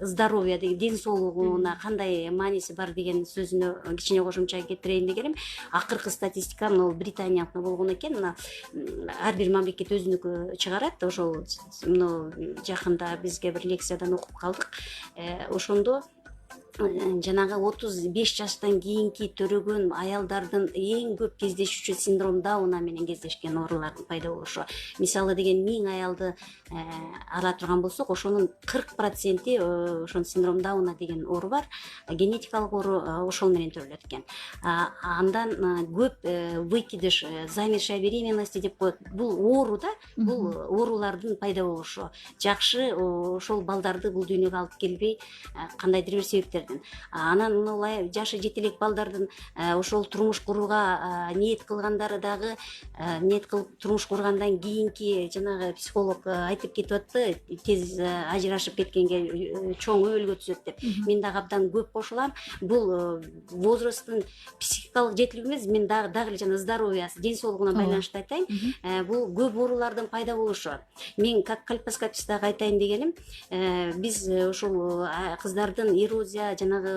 Speaker 5: здоровье деген, ден соолугуна кандай мааниси бар деген сөзүнө кичине кошумча кетирейин дегеним. Акыркы статистика могу Британияныкы болгон экен. Ар бир мамлекет өзүнүкү чыгарат. Ошол жакында бизге бир лекциядан окуп калдык. Ошондо жанагы 35 жаштан кийинки төрөгөн аялдардын эң көп кездешүүчү синдром Дауна менен кездешкен оорулардын пайда болушу. Мисалы деген 1000 аялды ала турган болсок, ошонун 40% ошон синдром Дауна деген оору бар. Генетикалык оору ошол менен төрөлөт экен. Андан көп выкидыш, замершая беременности деп коет. Бул оору да, бул оорулардын пайда болушу. Жакшы ошол балдарды бул дүйнөгө алып келбей кандайдыр бир себептер. Анан мындай жашы жете элек балдардын ошол турмуш курууга ниет кылгандары дагы ниет кылып турмуш кургандан кийинки жанагы психолог айтып кетип атты, тез ажырашып кеткенге чоң өбөлгө түзөт деп. Мен дагы абдан көп кошулам. Бул возрасттын психикалык жетилиги эмес, мен дагы жана здоровьясы, ден соолугуна байланыштуу айтайын. Бул көп оорулардын пайда болушу. Мен как кальпоскопист дагы айтайын дегеним, биз ошол кыздардын эрозия, жанагы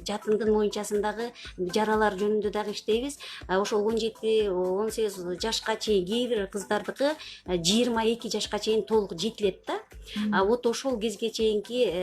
Speaker 5: жатындын моюнчасындагы жаралар жөнүндө дагы иштейбиз. Ошол 17-18 жашка чейин кээ бир кыздардыкы 22 жашка чейин толук жетилет да. Вот ошол кезге чейинки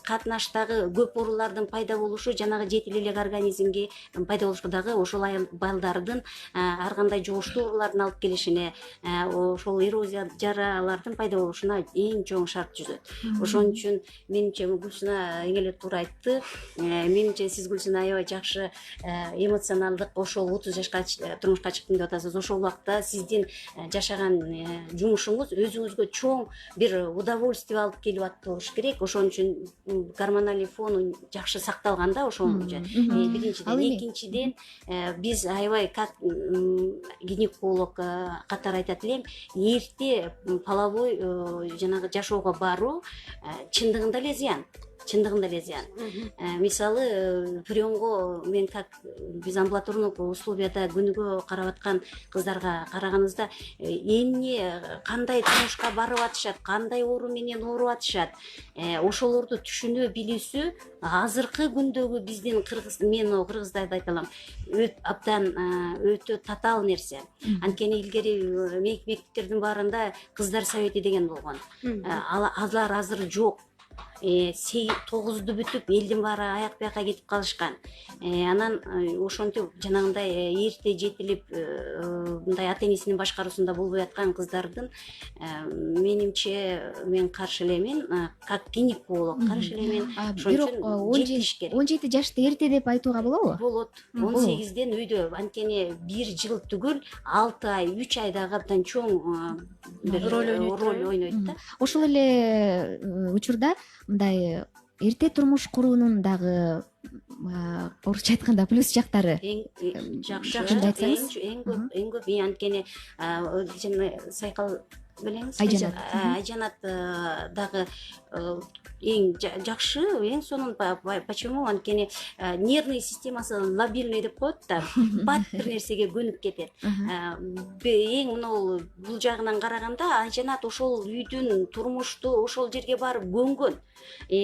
Speaker 5: катнаштагы көп оорулардын пайда болушу, жанагы жетил элек организмге пайда болушу дагы ошол балдардын ар кандай жугуштуу оорулардын алып келишине, ошол эрозия жаралардын пайда болушуна эң чоң шарт түзөт. Ошон үчүн менимче Гүлсүнө эң эле туура айтты. Менимче сиз Гүлсүнө аябай жакшы эмоционалдык, ошол 30 жашка турмушка чыктым деп атасыз. Ошол убакта сиздин жашаган жумушуңуз өзүңүзгө чоң бир удовольствие алып келип атты болуш керек. Ошон үчүн гормоналдык фону жакшы сакталган да ошол биринчиден. Экинчиден биз аябай как гинеколог катары айтат элем, эрте половой жанагы жашоого баруу чындыгында эле зыян. Мисалы, приемго мен как биз амбулаторлук условияда күнүгө карап аткан кыздарга караганыбызда эмне кандай турмушка барып атышат, кандай оору менен ооруп атышат, ошолорду түшүнө билүүсү азыркы күндөгү биздин мен кыргыздарды айта алам, абдан өтө татаал нерсе. Анткени илгери мектептердин баарында кыздар совети деген болгон. Алар азыр жок. 9-ду бүтүп элдин баары аяк бияка кетип калышкан. Анан ошентип жанагындай эрте жетилип мындай ата энесинин башкаруусунда болбой аткан кыздардын менимче мен каршы элемин, как гинеколог каршы элемин.
Speaker 1: Бирок 17 жашты эрте деп айтууга болобу?
Speaker 5: Болот. 18ден үйдө, анткени 1 жыл түгүл 6 ай, 3 айдагы абдан чоң роль ойнойт да.
Speaker 1: Ошол эле учурда мындай эрте турмуш куруунун дагы орусча айтканда плюс жактары
Speaker 5: жакшы, эң көп анткени сайкал билеңиз, Айжанат дагы эң жакшы, эң сонун. Почему? Анткени нервный системасы лабильный деп коет да, бат бир нерсеге көнүп кетет. Эң мынау бул жагынан караганда Айжанат ошол үйдүн турмушту ошол жерге барып көнгөн.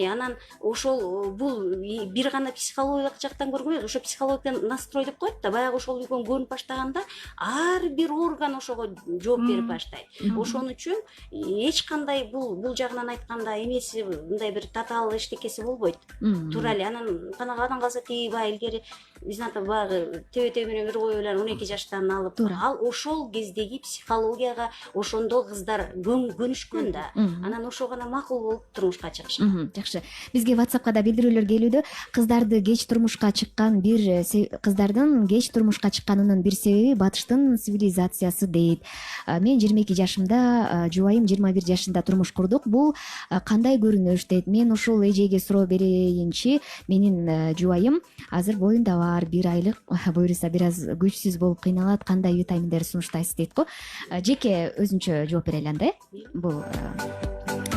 Speaker 5: Анан ошол бул бир гана психологиялык жактан көргөн эмес, ошо психологиялык настрой деп коет да, баягы ошол үйгө көнүп баштаганда ар бир орган ошого жооп берип баштайт. Ошон үчүн эч кандай бул жагынан айтканда эмеси мындай бир татаал эчтекеси болбойт. Туура эле. Анан канагадан калса тиги илгери Бизнаты багы төбө менен бир кой эле 12 жаштан алып, ал ошол кездеги психологияга ошондо кыздар көнүшкөн да. Анан ошо гана макул болуп турмушка чыгышкан.
Speaker 1: Жакшы. Бизге WhatsAppка да билдирүүлөр келүүдө. Кыздардын кеч турмушка чыкканынын бир себеби батыштын цивилизациясы дейт. Мен 22 жашымда, жубайым 21 жашында турмуш курдук. Бул кандай көрүнүш дейт. Мен ушул эжеге суроо берейинчи, менин жубайым азыр боюнда бар, 1 айлык, буюрса бир аз күчсүз болуп кыйналат, кандай витаминдер сунуштайсыз дейт го. Жеке өзүнчө жооп берели анда. Бул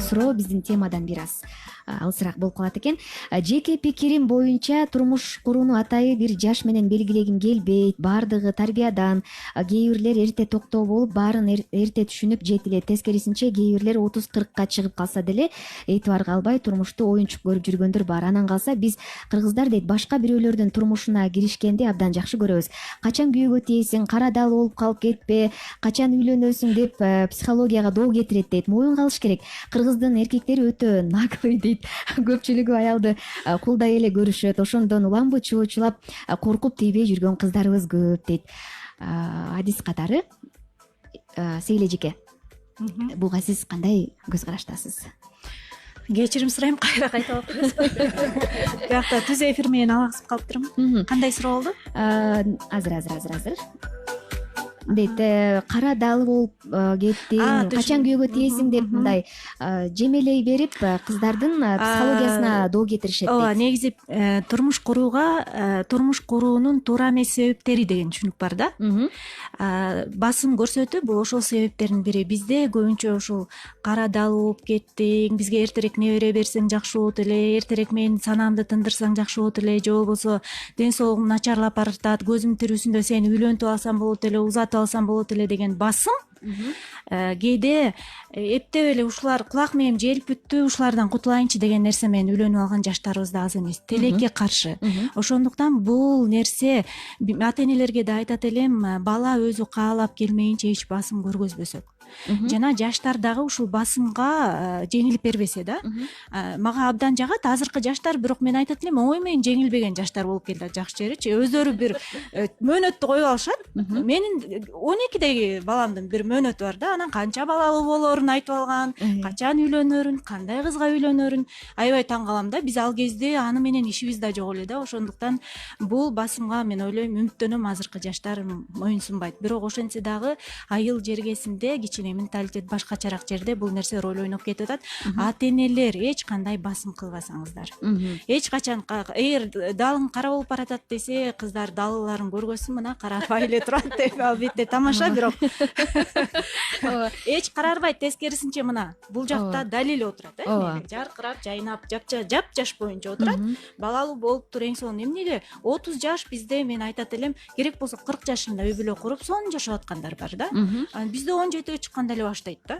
Speaker 1: суроо биздин темадан бир аз алысыраак болуп калат экен. Жеке пикирим боюнча турмуш курууну атайы бир жаш менен белгилегим келбейт. Баардыгы тарбиядан. Кээ бирлер эрте токтоо болуп, баарын эрте түшүнүп жейт эле. Тескерисинче кээ бирлер 30-40ка чыгып калса деле этибарга албай турмушту оюнчук көрүп жүргөндөр бар. Анан калса биз кыргыздар дейт башка бирөөлөрдүн турмушуна киришкенди абдан жакшы көрөбүз. Качан күйөөгө тийесиң, кара дал болуп калып кетпе, качан үйлөнөсүң деп психологияга доо кетирет дейт. Моюнга алыш керек. Кыргыздын эркектери өтө наглый дейт. Көпчүлүгү аялды кулдай эле көрүшөт. Ошондон уламбы чуучулап коркуп тийбей жүргөн кыздарыбыз көп дейт. Адис катары Сейле эжеке, буга сиз кандай көз караштасыз?
Speaker 6: Кечирим сурайм, кайра кайталап атасыз. Биякта түз эфир менен алаксып калыптырмын. Кандай суроо болду?
Speaker 1: Азыр дейт, кара далы болуп кеттиң, качан күйөөгө тийесиң деп мындай жемелей берип кыздардын психологиясына доо кетиришет дейт.
Speaker 6: Ооба, негизи турмуш куруунун туура эмес себептери деген түшүнүк бар да. Басым көрсөтүп, бул ошол себептердин бири. Бизде көбүнчө ушул кара дал болуп кеттиң, бизге эртерээк небере берсең жакшы болот эле, эртерээк менин санаамды тындырсаң жакшы болот эле, же болбосо ден соолугум начарлап баратат, көзүм тирүүсүндө сени үйлөнтүп алсам болот эле, узатып алсам болот эле деген басым кээде эптеп эле ушулар кулак мээм желип бүттү, ушулардан кутулайынчы деген нерсе менен үйлөнүп алган жаштарыбыз да аз эмес. Тилекке каршы. Ошондуктан бул нерсе ата энелерге да айтат элем, бала өзү каалап келмейинче эч басым көргөзбөсөк. Жана жаштар дагы ушул басымга жеңилип бербесе да. Мага абдан жагат азыркы жаштар, бирок мен айтат элем, оңой менен жеңилбеген жаштар болуп келди жакшы жеричи. Өздөрү бир мөөнөттү коюп алышат. Менин 12деги баламдын бир мөөнөтү бар да, анан канча балалуу болоорун айтып алган, качан үйлөнөрүн, кандай кызга үйлөнөрүн аябай таң калам да. Биз ал кезде аны менен ишибиз да жок эле да. Ошондуктан бул басымга мен ойлойм, үмүттөнөм азыркы жаштар моюнсунбайт. Бирок ошентсе дагы айыл жергесинде кичине менталитет башкачараак жерде бул нерсе роль ойноп кетип атат. Ата энелер эч кандай басым кылбасаңыздар. Эч качан эгер далың кара болуп баратат десе, кыздар далыларын көргөзсүн, мына карарбай эле турат деп, албетте тамаша, бирок эч карарбайт. Тескерисинче мына бул жакта далил отурат, жаркырап, жайнап, жап-жаш боюнча отурат. Балалуу болуптур, эң сонун. Эмнеге 30 жаш бизде, мен айтат элем, керек болсо 40 жашында үй бүлө куруп сонун жашап аткандар бар да. Бизде 17 чыкканда эле баштайт да.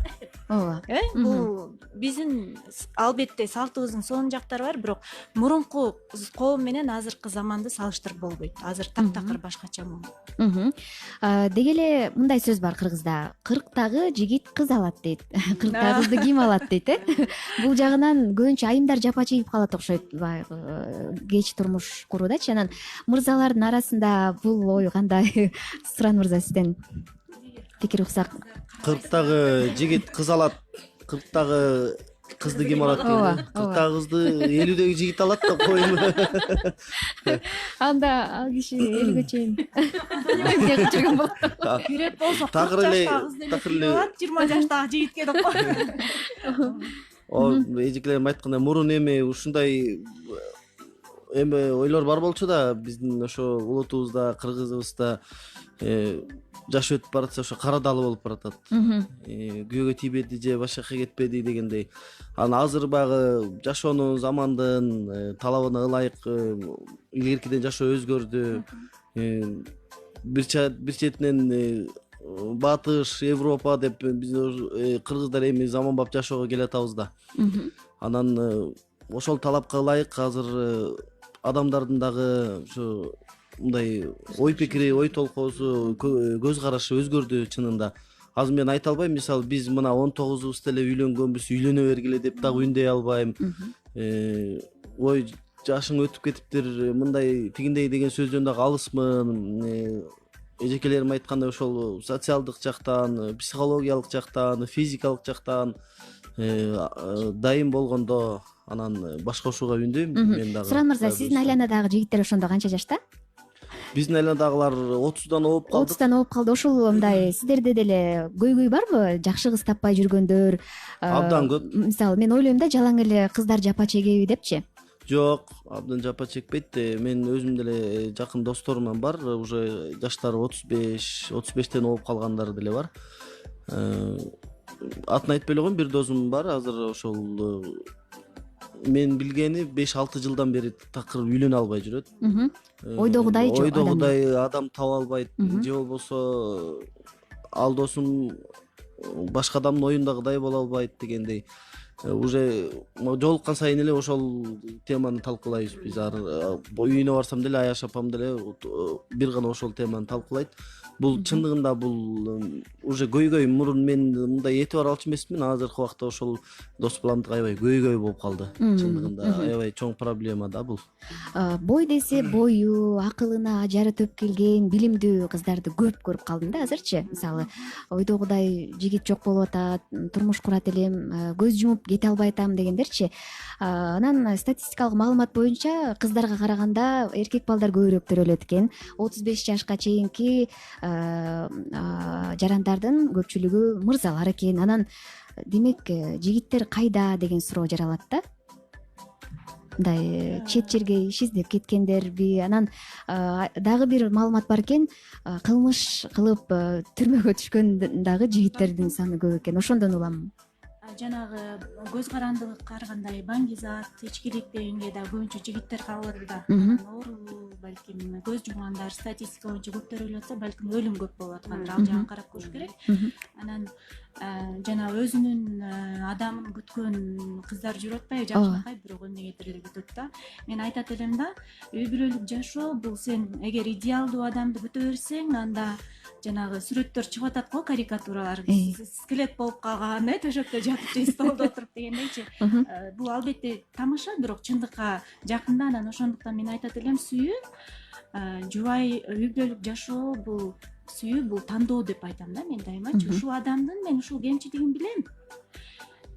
Speaker 6: Ооба. Бул биздин албетте салтыбыздын сонун жактары бар, бирок мурунку коом менен азыркы заманды салыштырып болбойт. Азыр таптакыр башкача муну.
Speaker 1: Деги эле мындай сөз бар кыргызда: 40тагы жигит кыз алат дейт. 40тагы кызды ким алат дейт, Бул жагынан көбүнчө айымдар жапа чегип калат окшойт, кеч турмуш куруудачы. Анан мырзалардын арасында бул ой кандай? Суран мырза, сизден пикир уксак.
Speaker 8: 40тагы жигит кыз алат, 40тагы кызды ким алат дейт. 40тагы кызды 50деги жигит алат деп коеюн.
Speaker 1: Анда ал киши 50ге чейин эмне жүргөн болот?
Speaker 6: Керек болсо 40 жаштагы кызды алат, 20 жаштагы жигитке деп кой.
Speaker 8: Эжекелерим айткандай, мурун эми ушундай ойлор бар болчу да, биздин ошо улутубузда, кыргызыбызда жаш өтүп баратса ошо кара далы болуп баратат. Күйөөгө тийбеди же башкака кетпеди дегендей. Анан азыр багы жашоонун, замандын талабына ылайык илгеркиден жашоо өзгөрдү. Бир четинен Батыш, Европа деп биз кыргыздар эми заманбап жашоого келатабыз да. Анан ошол талапка ылайык азыр адамдардын дагы ушу мындай ой пикири, ой толкоосу, көз карашы өзгөрдү чынында. Азыр мен айта албайм, мисалы биз мына 19убузда эле үйлөнгөнбүз, үйлөнө бергиле деп дагы үндөй албайм. Ой, жашың өтүп кетиптир, мындай тигиндей деген сөздөн дагы алысмын. Эжекелерим айткандай ошол социалдык жактан, психологиялык жактан, физикалык жактан дайым болгондо анан баш кошууга үндөйм. Мен дагы.
Speaker 1: Суран мырза, сиздин айланадагы жигиттер ошондо канча жашта?
Speaker 8: Биздин айланадагылар 30дан ооп калды.
Speaker 1: 30дан ооп калды. Ошол мындай сиздерде деле көйгөй барбы? Жакшы кыз таппай жүргөндөр?
Speaker 8: Абдан көп.
Speaker 1: Мисалы, мен ойлойм да, жалаң эле кыздар жапа чегеби депчи.
Speaker 8: Жок, абдан жапа чекпейт. Мен өзүм деле жакын досторум бар, уже жаштары 35, 35тен ооп калгандар деле бар. атын айтпай эле коеюн, бир досум бар азыр ошол мен билгени 5-6 жылдан бери такыр үйлөнө албай жүрөт.
Speaker 1: Ойдогудай жок.
Speaker 8: Ойдогудай адам таба албайт, же болбосо ал досум башка адамдын оюндагыдай боло албайт дегендей. Уже жолуккан сайын эле ошол теманы талкуулайбыз биз. Үйүнө барсам деле Аяш апам деле бир гана ошол теманы талкуулайт. Бул чындыгында бул уже көйгөй. Мурун мен мындай эти бар алчу эмесмин, азыркы убакта ошол дос баламдык аябай көйгөй болуп калды. Чындыгында аябай чоң проблема да бул.
Speaker 1: Бой десе бою, акылына ажары төп келген билимдүү кыздарды көп көрүп калдым да азырчы. Мисалы, ойдогудай жигит жок болуп атат, турмуш курат элем, көз жумуп кете албай атам дегендерчи. Анан статистикалык маалымат боюнча кыздарга караганда эркек балдар көбүрөөк төрөлөт экен. 35 жашка чейинки жарандардын көпчүлүгү мырзалар экен. Анан демек жигиттер кайда деген суроо жаралат да. Мындай чет жерге иш издеп кеткендерби? Анан дагы бир маалымат бар экен, кылмыш кылып түрмөгө түшкөн дагы жигиттердин саны көп экен. Ошондон улам.
Speaker 6: Жанагы көз карандылыкка карагандай баңгизат, ичкилик дегенге да көбүнчө жигиттер кабылды да. Оору, балким көз жумгандар статистика боюнча көп төрөлүп атса, балким өлүм көп болуп аткандыр. Ал жагын карап көрүш керек. Анан жана өзүнүн адамын күткөн кыздар жүрүп атпайбы, жакшынакай бирок эмне кетирип күтөт да. Мен айтат элем да, үй бүлөлүк жашоо бул сен эгер идеалдуу адамды күтө берсең, анда жанагы сүрөттөр чыгып атат го, карикатуралар, скелет болуп калган, төшөктө жатып же столдо отуруп дегендейчи. Бул албетте тамаша, бирок чындыкка жакында. Анан ошондуктан мен айтат элем, сүйүү, жубай үй бүлөлүк жашоо бул сүйүү, бул тандоо деп айтам да мен дайымачы. Ушул адамдын мен ушул кемчилигин билем.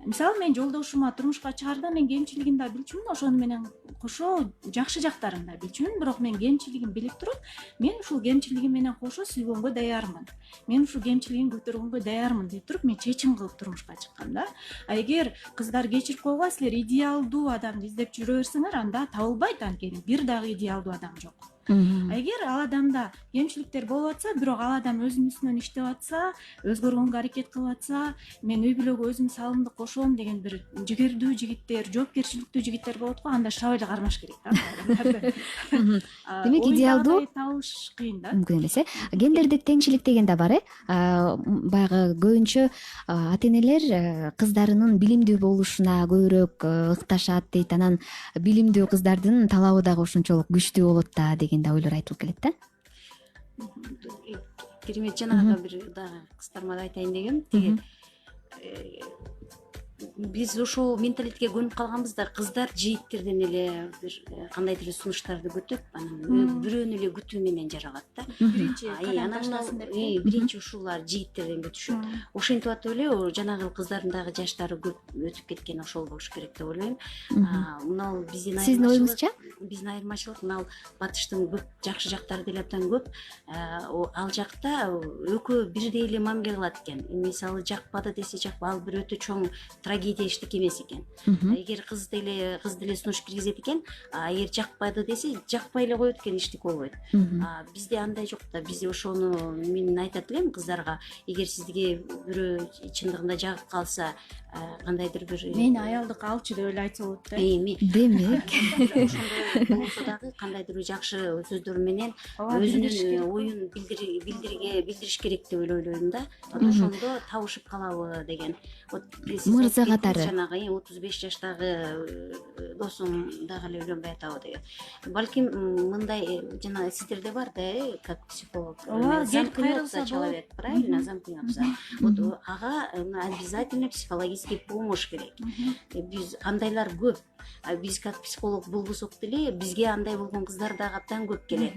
Speaker 6: Мисалы, мен жолдошума турмушка чыгаарда мен кемчилигин да билчүмүн, ошону менен кошо жакшы жактарын да билчүмүн, бирок мен кемчилигин билип туруп, мен ушул кемчилигим менен кошо сүйгөнгө даярмын. Мен ушул кемчилигин көтөргөнгө даярмын деп туруп, мен чечим кылып турмушка чыккам да. Эгер кыздар кечирип койбойсуздар, идеалдуу адамды издеп жүрө берсеңер, анда табылбайт, анткени бир дагы идеалдуу адам жок. Эгер ал адамда кемчиликтер болуп атса, бирок ал адам өзүнүн үстүнөн иштеп атса, өзгөргөнгө аракет кылып атса, мен үй бүлөгө өзүм салымды кошом деген бир жигердүү жигиттер, жоопкерчиликтүү жигиттер болот го, анда шабайлы кармаш керек да.
Speaker 1: Демек идеалдуу
Speaker 6: табыш кыйын да.
Speaker 1: Мүмкүн эмес. Гендердик теңчилик деген да бар, баягы көбүнчө ата-энелер кыздарынын билимдүү болушуна көбүрөөк ыкташат дейт. Анан билимдүү кыздардын талабы дагы ошончолук күчтүү болот да деген да ойлор айтылып келет да.
Speaker 5: Керемет, жанагы бир дагы кыстарыма да айтайын дегем. Тиги биз ошол менталитетке көнүп калганбыздар. Кыздар жигиттерден эле бир кандайдыр бир сунуштарды күтүп, анан бирөөнү эле күтүү менен жаралат да. Биринчи ушулар жигиттерден күтүшөт. Ошентип атып эле жанагы кыздардын дагы жаштары көп өтүп кеткен ошол болуш керек деп ойлойм. Мына биздин
Speaker 1: сиздин оюңузча?
Speaker 5: Биздин айырмачылык мына батыштын көп жакшы жактары деле абдан көп. Ал жакта экөө бирдей эле мамиле кылат экен. Мисалы, жакпады десе жакпа, ал бир өтө чоң трагедия иштик эмес экен. Эгер кыз деле сунуш киргизет экен, эгер жакпады десе жакпай эле коет экен, иштик болбойт. Бизде андай жок да. Бизде ошону мен айтат элем кыздарга, эгер сизге бирөө чындыгында жагып калса, кандайдыр бир
Speaker 6: мени аялдык алчу деп эле айтса болот да.
Speaker 1: Демек
Speaker 5: болсо дагы кандайдыр бир жакшы сөздөр менен өзүнүн оюн билдириш керек деп ойлойм да. Ошондо табышып калабы деген.
Speaker 1: Мырза катары
Speaker 5: жанагы 35 жаштагы досум дагы эле үйлөнбөй атабы деген. Балким мындай жана сиздерде бар да, как психолог. Замкнется человек, правильно, замкнется. Вот ага обязательно психологический помощь керек. Биз андайлар көп. Биз как психолог болбосок деле бизге андай болгон кыздар дагы абдан көп келет.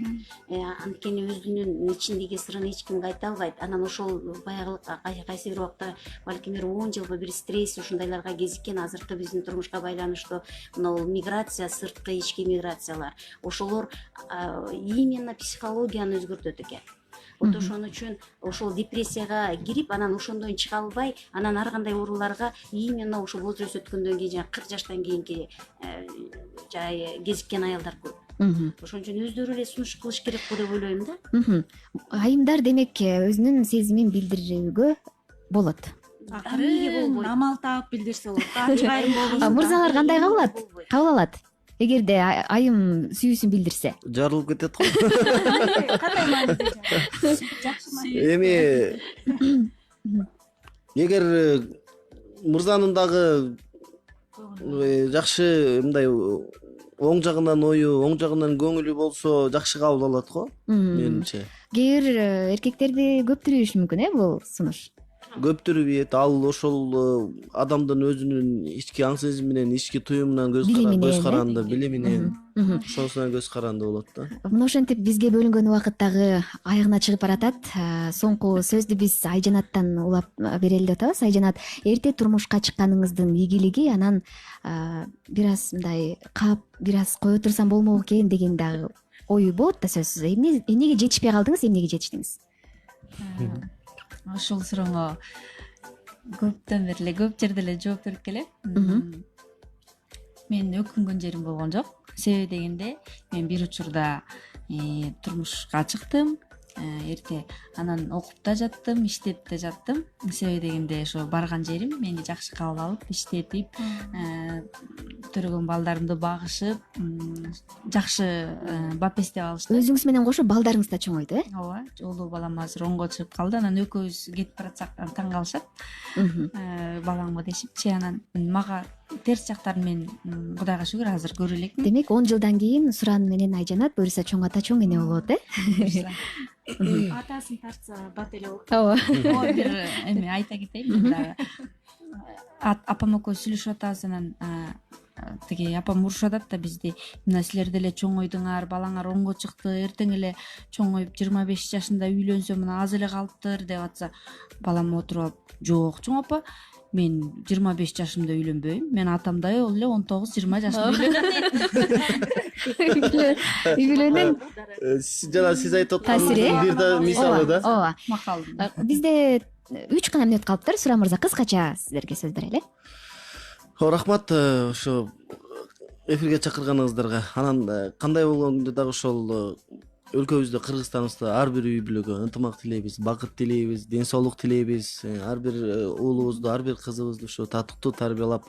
Speaker 5: Анткени өзүнүн ичиндеги сырын эч кимге айта албайт. Анан ошол баягылыкка кайсы бир убакта балким 10 жыл бир стресс ушундайларга кезиккен. Азыркы биздин турмушка байланыштуу мына миграция, сырткы ички миграциялар, ошолор именно психологияны өзгөртөт экен. Вот ошон үчүн ошол депрессияга кирип, анан ошондон чыга албай, анан ар кандай ооруларга именно ошол возраст өткөндөн кийин, жана 40 жаштан кийинки кезиккен аялдар көп. Ошон үчүн өздөрү эле сунуш кылыш керек го деп ойлойм да.
Speaker 1: Айымдар демек өзүнүн сезимин билдирүүгө болот.
Speaker 6: акыры амал таап билдирсе болот айрым болбосо
Speaker 1: мырзалар кандай кабыл алат эгерде айым сүйүүсүн билдирсе?
Speaker 8: Жарылып кетет го.
Speaker 6: кандай мааниде жакшы
Speaker 8: Эми эгер мырзанын дагы жакшы мындай оң жагынан ою, оң жагынан көңүлү болсо жакшы кабыл алат го менимче.
Speaker 1: Кээ бир эркектерди көптүрүшү мүмкүн бул сунуш.
Speaker 8: Көптүрбөйт, ал ошол адамдын өзүнүн ички аң сезими менен, ички туюмунан көз каранды, билиминен, ошонусунан көз каранды болот да.
Speaker 1: Мына ошентип бизге бөлүнгөн убакыт дагы аягына чыгып баратат. Соңку сөздү биз Айжанаттан улап берели деп атабыз. Айжанат, эрте турмушка чыкканыңыздын ийгилиги анан бир аз мындай кап, бир аз кое турсам болмок экен деген дагы ою болот да сөзсүз. Эмнеге жетишпей калдыңыз, эмнеге жетиштиңиз?
Speaker 11: Ошол суроого көптөн бери эле көп жерде эле жооп берип келем. Мен өкүнгөн жерим болгон жок. Себеби дегенде мен бир учурда турмушка чыктым. Эрте анан окуп да жаттым, иштеп да жаттым. Себеби дегенде ошо барган жерим мени жакшы кабыл алып, иштетип, төрөгөн балдарымды багышып, жакшы бапестеп алышты.
Speaker 1: Өзүңүз менен кошо балдарыңыз да чоңойду,
Speaker 11: Ооба, улуу балам азыр 10го чыгып калды. Анан экөөбүз кетип баратсак таң калышат. Баламго дешипчи, анан мага терс жактарын мен Кудайга шүгүр азыр көрө элекмин.
Speaker 1: Демек 10 жылдан кийин Суран менен Айжанат буюрса чоң ата чоң эне болот,
Speaker 6: атасын тартса бат эле болот.
Speaker 1: Ооба.
Speaker 11: Бир эме айта кетейин дагы. Апам экөөбүз сүйлөшүп атабыз, анан тиги апам урушуп атат да бизди. Мына силер деле чоңойдуңар, балаңар 10го чыкты, эртең эле чоңоюп 25 жашында үйлөнсө мына аз эле калыптыр деп атса, балам отуруп алып, жок чоң апа, мен 25 жашымда үйлөнбөйм. Мен атамдай ол эле 19-20 жашында
Speaker 1: үйлөнөм.
Speaker 8: Жана сиз айтып аткан бир да мисалы да.
Speaker 1: Ооба.
Speaker 11: макал.
Speaker 1: Бизде 3 гана мүнөт калыптыр. Суран мырза, кыскача сиздерге сөз берели.
Speaker 8: Рахмат ошо эфирге чакырганыңыздарга. Анан кандай болгондо дагы ошол өлкөбүздө, Кыргызстаныбызда ар бир үй бүлөгө ынтымак тилейбиз, бакыт тилейбиз, ден соолук тилейбиз. Ар бир уулубузду, ар бир кызыбызды ошо татыктуу тарбиялап,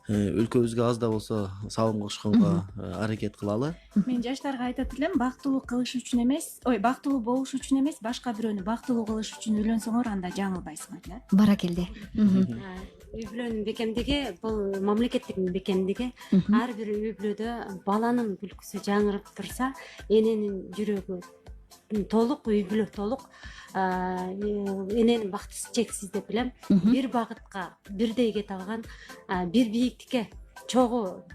Speaker 8: өлкөбүзгө аз да болсо сабын кошконго аракет кылалы.
Speaker 6: Мен жаштарга айтат элем, бактылуу кылыш үчүн эмес, бактылуу болуш үчүн эмес, башка бирөөнү бактылуу кылыш үчүн үйлөнсөңөр, анда жаңылбайсыңар да.
Speaker 1: Баракелде.
Speaker 7: Үй бүлөнүн бекемдиги бул мамлекеттин бекемдиги. Ар бир үй бүлөдө баланын күлкүсү жаңырып турса, эненин жүрөгү толук, үй бүлө толук, эненин бактысы чексиз деп билем. Бир багытка бирдей кете алган, бир бийиктикке чогуу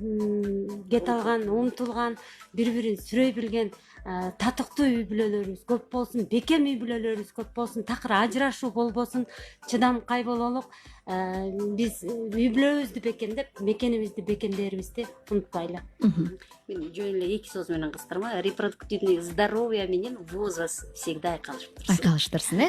Speaker 7: кете алган, умтулган, бири-бирин сүрөй билген татыктуу үй бүлөлөрүбүз көп болсун, бекем үй бүлөлөрүбүз көп болсун, такыр ажырашуу болбосун, чыдамкай бололук. Биз үй бүлөбүздү бекемдеп, мекенибизди бекемдерибизди унутпайлы.
Speaker 5: Мен жөн эле эки сөз менен кыскартма, репродуктивный здоровье менен возраст всегда айкалышып
Speaker 1: турсун,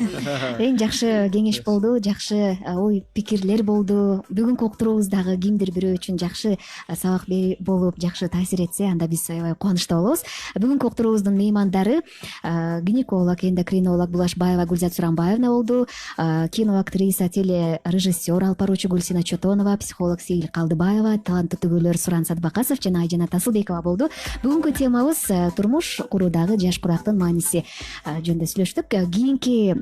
Speaker 1: Эң жакшы кеңеш болду, жакшы ой пикирлер болду. Бүгүнкү уктуруубуз дагы кимдир бирөө үчүн жакшы сабак болуп, жакшы таасир этсе, анда биз аябай кубанычта болобуз. Бүгүнкү уктуруубуздун меймандары гинеколог, эндокринолог Булашбаева Гүлзат Суранбаевна болду, киноактриса, телережиссер Алпаручу Гүлсина Чотонова, психолог Сейил Калдыбаева, таланттуу түгөлөр Суран Садбакасов жана Айжанат Асылбекова болду. Бүгүнкү темабыз турмуш куруудагы жаш курактын мааниси жөнүндө сүйлөштүк. Кийинки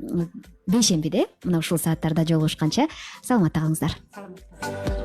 Speaker 1: бейшембиде мына ушул сааттарда жолугушканча саламатта калыңыздар.